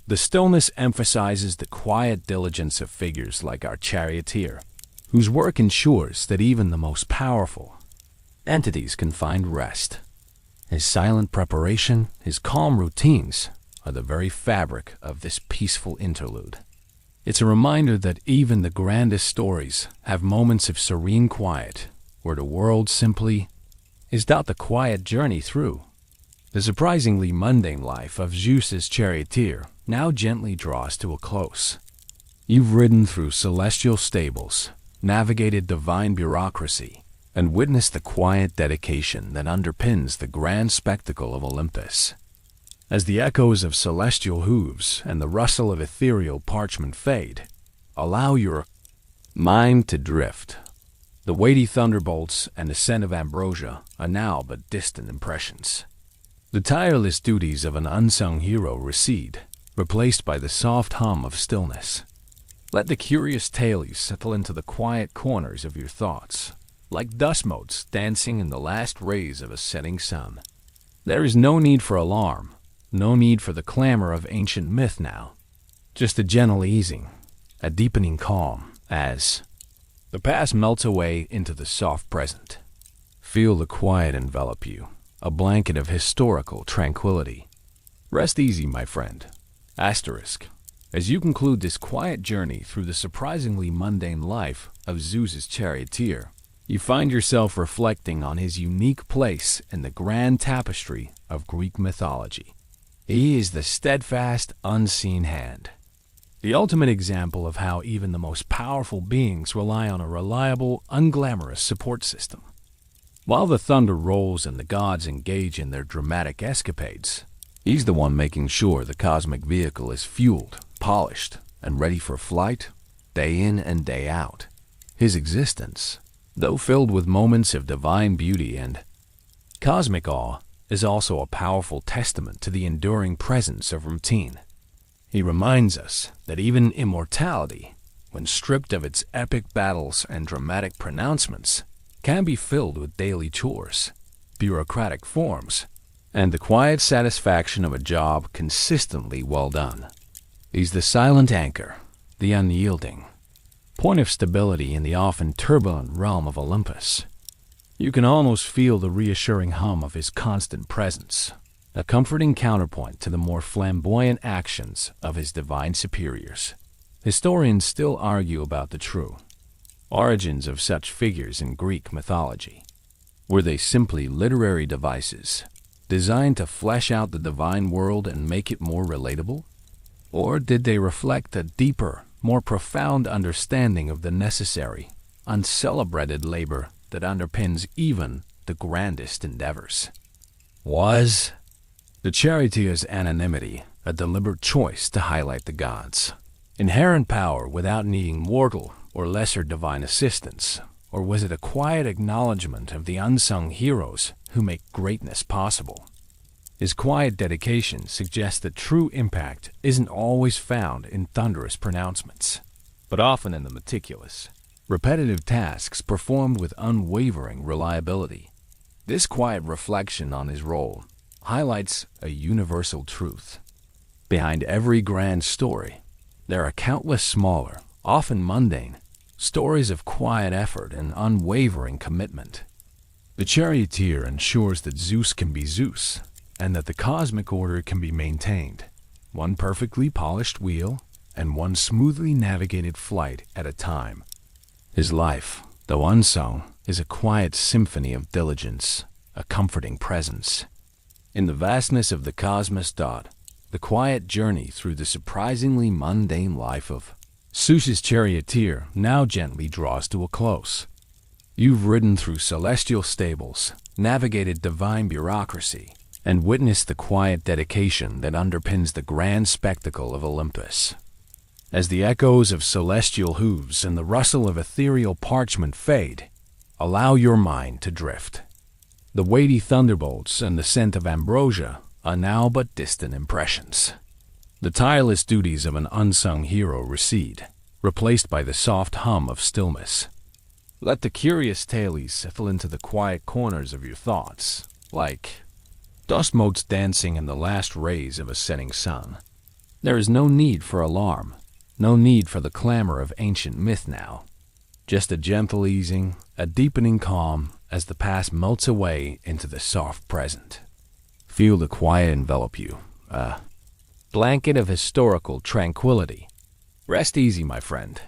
The stillness emphasizes the quiet diligence of figures like our Charioteer, whose work ensures that even the most powerful entities can find rest. His silent preparation, his calm routines, are the very fabric of this peaceful interlude. It's a reminder that even the grandest stories have moments of serene quiet, where the world simply is not the quiet journey through. The surprisingly mundane life of Zeus's Charioteer now gently draws to a close. You've ridden through celestial stables, navigated divine bureaucracy, and witnessed the quiet dedication that underpins the grand spectacle of Olympus. As the echoes of celestial hooves and the rustle of ethereal parchment fade, allow your mind to drift. The weighty thunderbolts and the scent of ambrosia are now but distant impressions. The tireless duties of an unsung hero recede, replaced by the soft hum of stillness. Let the curious tales settle into the quiet corners of your thoughts, like dust motes dancing in the last rays of a setting sun. There is no need for alarm, no need for the clamor of ancient myth now. Just a gentle easing, a deepening calm, as the past melts away into the soft present. Feel the quiet envelop you, a blanket of historical tranquility. Rest easy, my friend. Asterisk. As you conclude this quiet journey through the surprisingly mundane life of Zeus's Charioteer, you find yourself reflecting on his unique place in the grand tapestry of Greek mythology. He is the steadfast, unseen hand, the ultimate example of how even the most powerful beings rely on a reliable, unglamorous support system. While the thunder rolls and the gods engage in their dramatic escapades, he's the one making sure the cosmic vehicle is fueled, polished, and ready for flight, day in and day out. His existence, though filled with moments of divine beauty and cosmic awe, is also a powerful testament to the enduring presence of routine. He reminds us that even immortality, when stripped of its epic battles and dramatic pronouncements, can be filled with daily chores, bureaucratic forms, and the quiet satisfaction of a job consistently well done. He's the silent anchor, the unyielding point of stability in the often turbulent realm of Olympus. You can almost feel the reassuring hum of his constant presence, a comforting counterpoint to the more flamboyant actions of his divine superiors. Historians still argue about the true origins of such figures in Greek mythology. Were they simply literary devices, designed to flesh out the divine world and make it more relatable? Or did they reflect a deeper, more profound understanding of the necessary, uncelebrated labor that underpins even the grandest endeavors? Was the Charioteer's anonymity a deliberate choice to highlight the gods' inherent power without needing mortal or lesser divine assistance? Or was it a quiet acknowledgement of the unsung heroes who make greatness possible? His quiet dedication suggests that true impact isn't always found in thunderous pronouncements, but often in the meticulous, repetitive tasks performed with unwavering reliability. This quiet reflection on his role highlights a universal truth. Behind every grand story, there are countless smaller, often mundane, stories of quiet effort and unwavering commitment. The Charioteer ensures that Zeus can be Zeus, and that the cosmic order can be maintained, one perfectly polished wheel and one smoothly navigated flight at a time. His life, though unsung, is a quiet symphony of diligence, a comforting presence. In the vastness of the cosmos, the quiet journey through the surprisingly mundane life of Zeus's Charioteer now gently draws to a close. You've ridden through celestial stables, navigated divine bureaucracy, and witnessed the quiet dedication that underpins the grand spectacle of Olympus. As the echoes of celestial hooves and the rustle of ethereal parchment fade, allow your mind to drift. The weighty thunderbolts and the scent of ambrosia are now but distant impressions. The tireless duties of an unsung hero recede, replaced by the soft hum of stillness. Let the curious tales settle into the quiet corners of your thoughts, like dust motes dancing in the last rays of a setting sun. There is no need for alarm, no need for the clamor of ancient myth now. Just a gentle easing, a deepening calm as the past melts away into the soft present. Feel the quiet envelop you, a blanket of historical tranquility. Rest easy, my friend.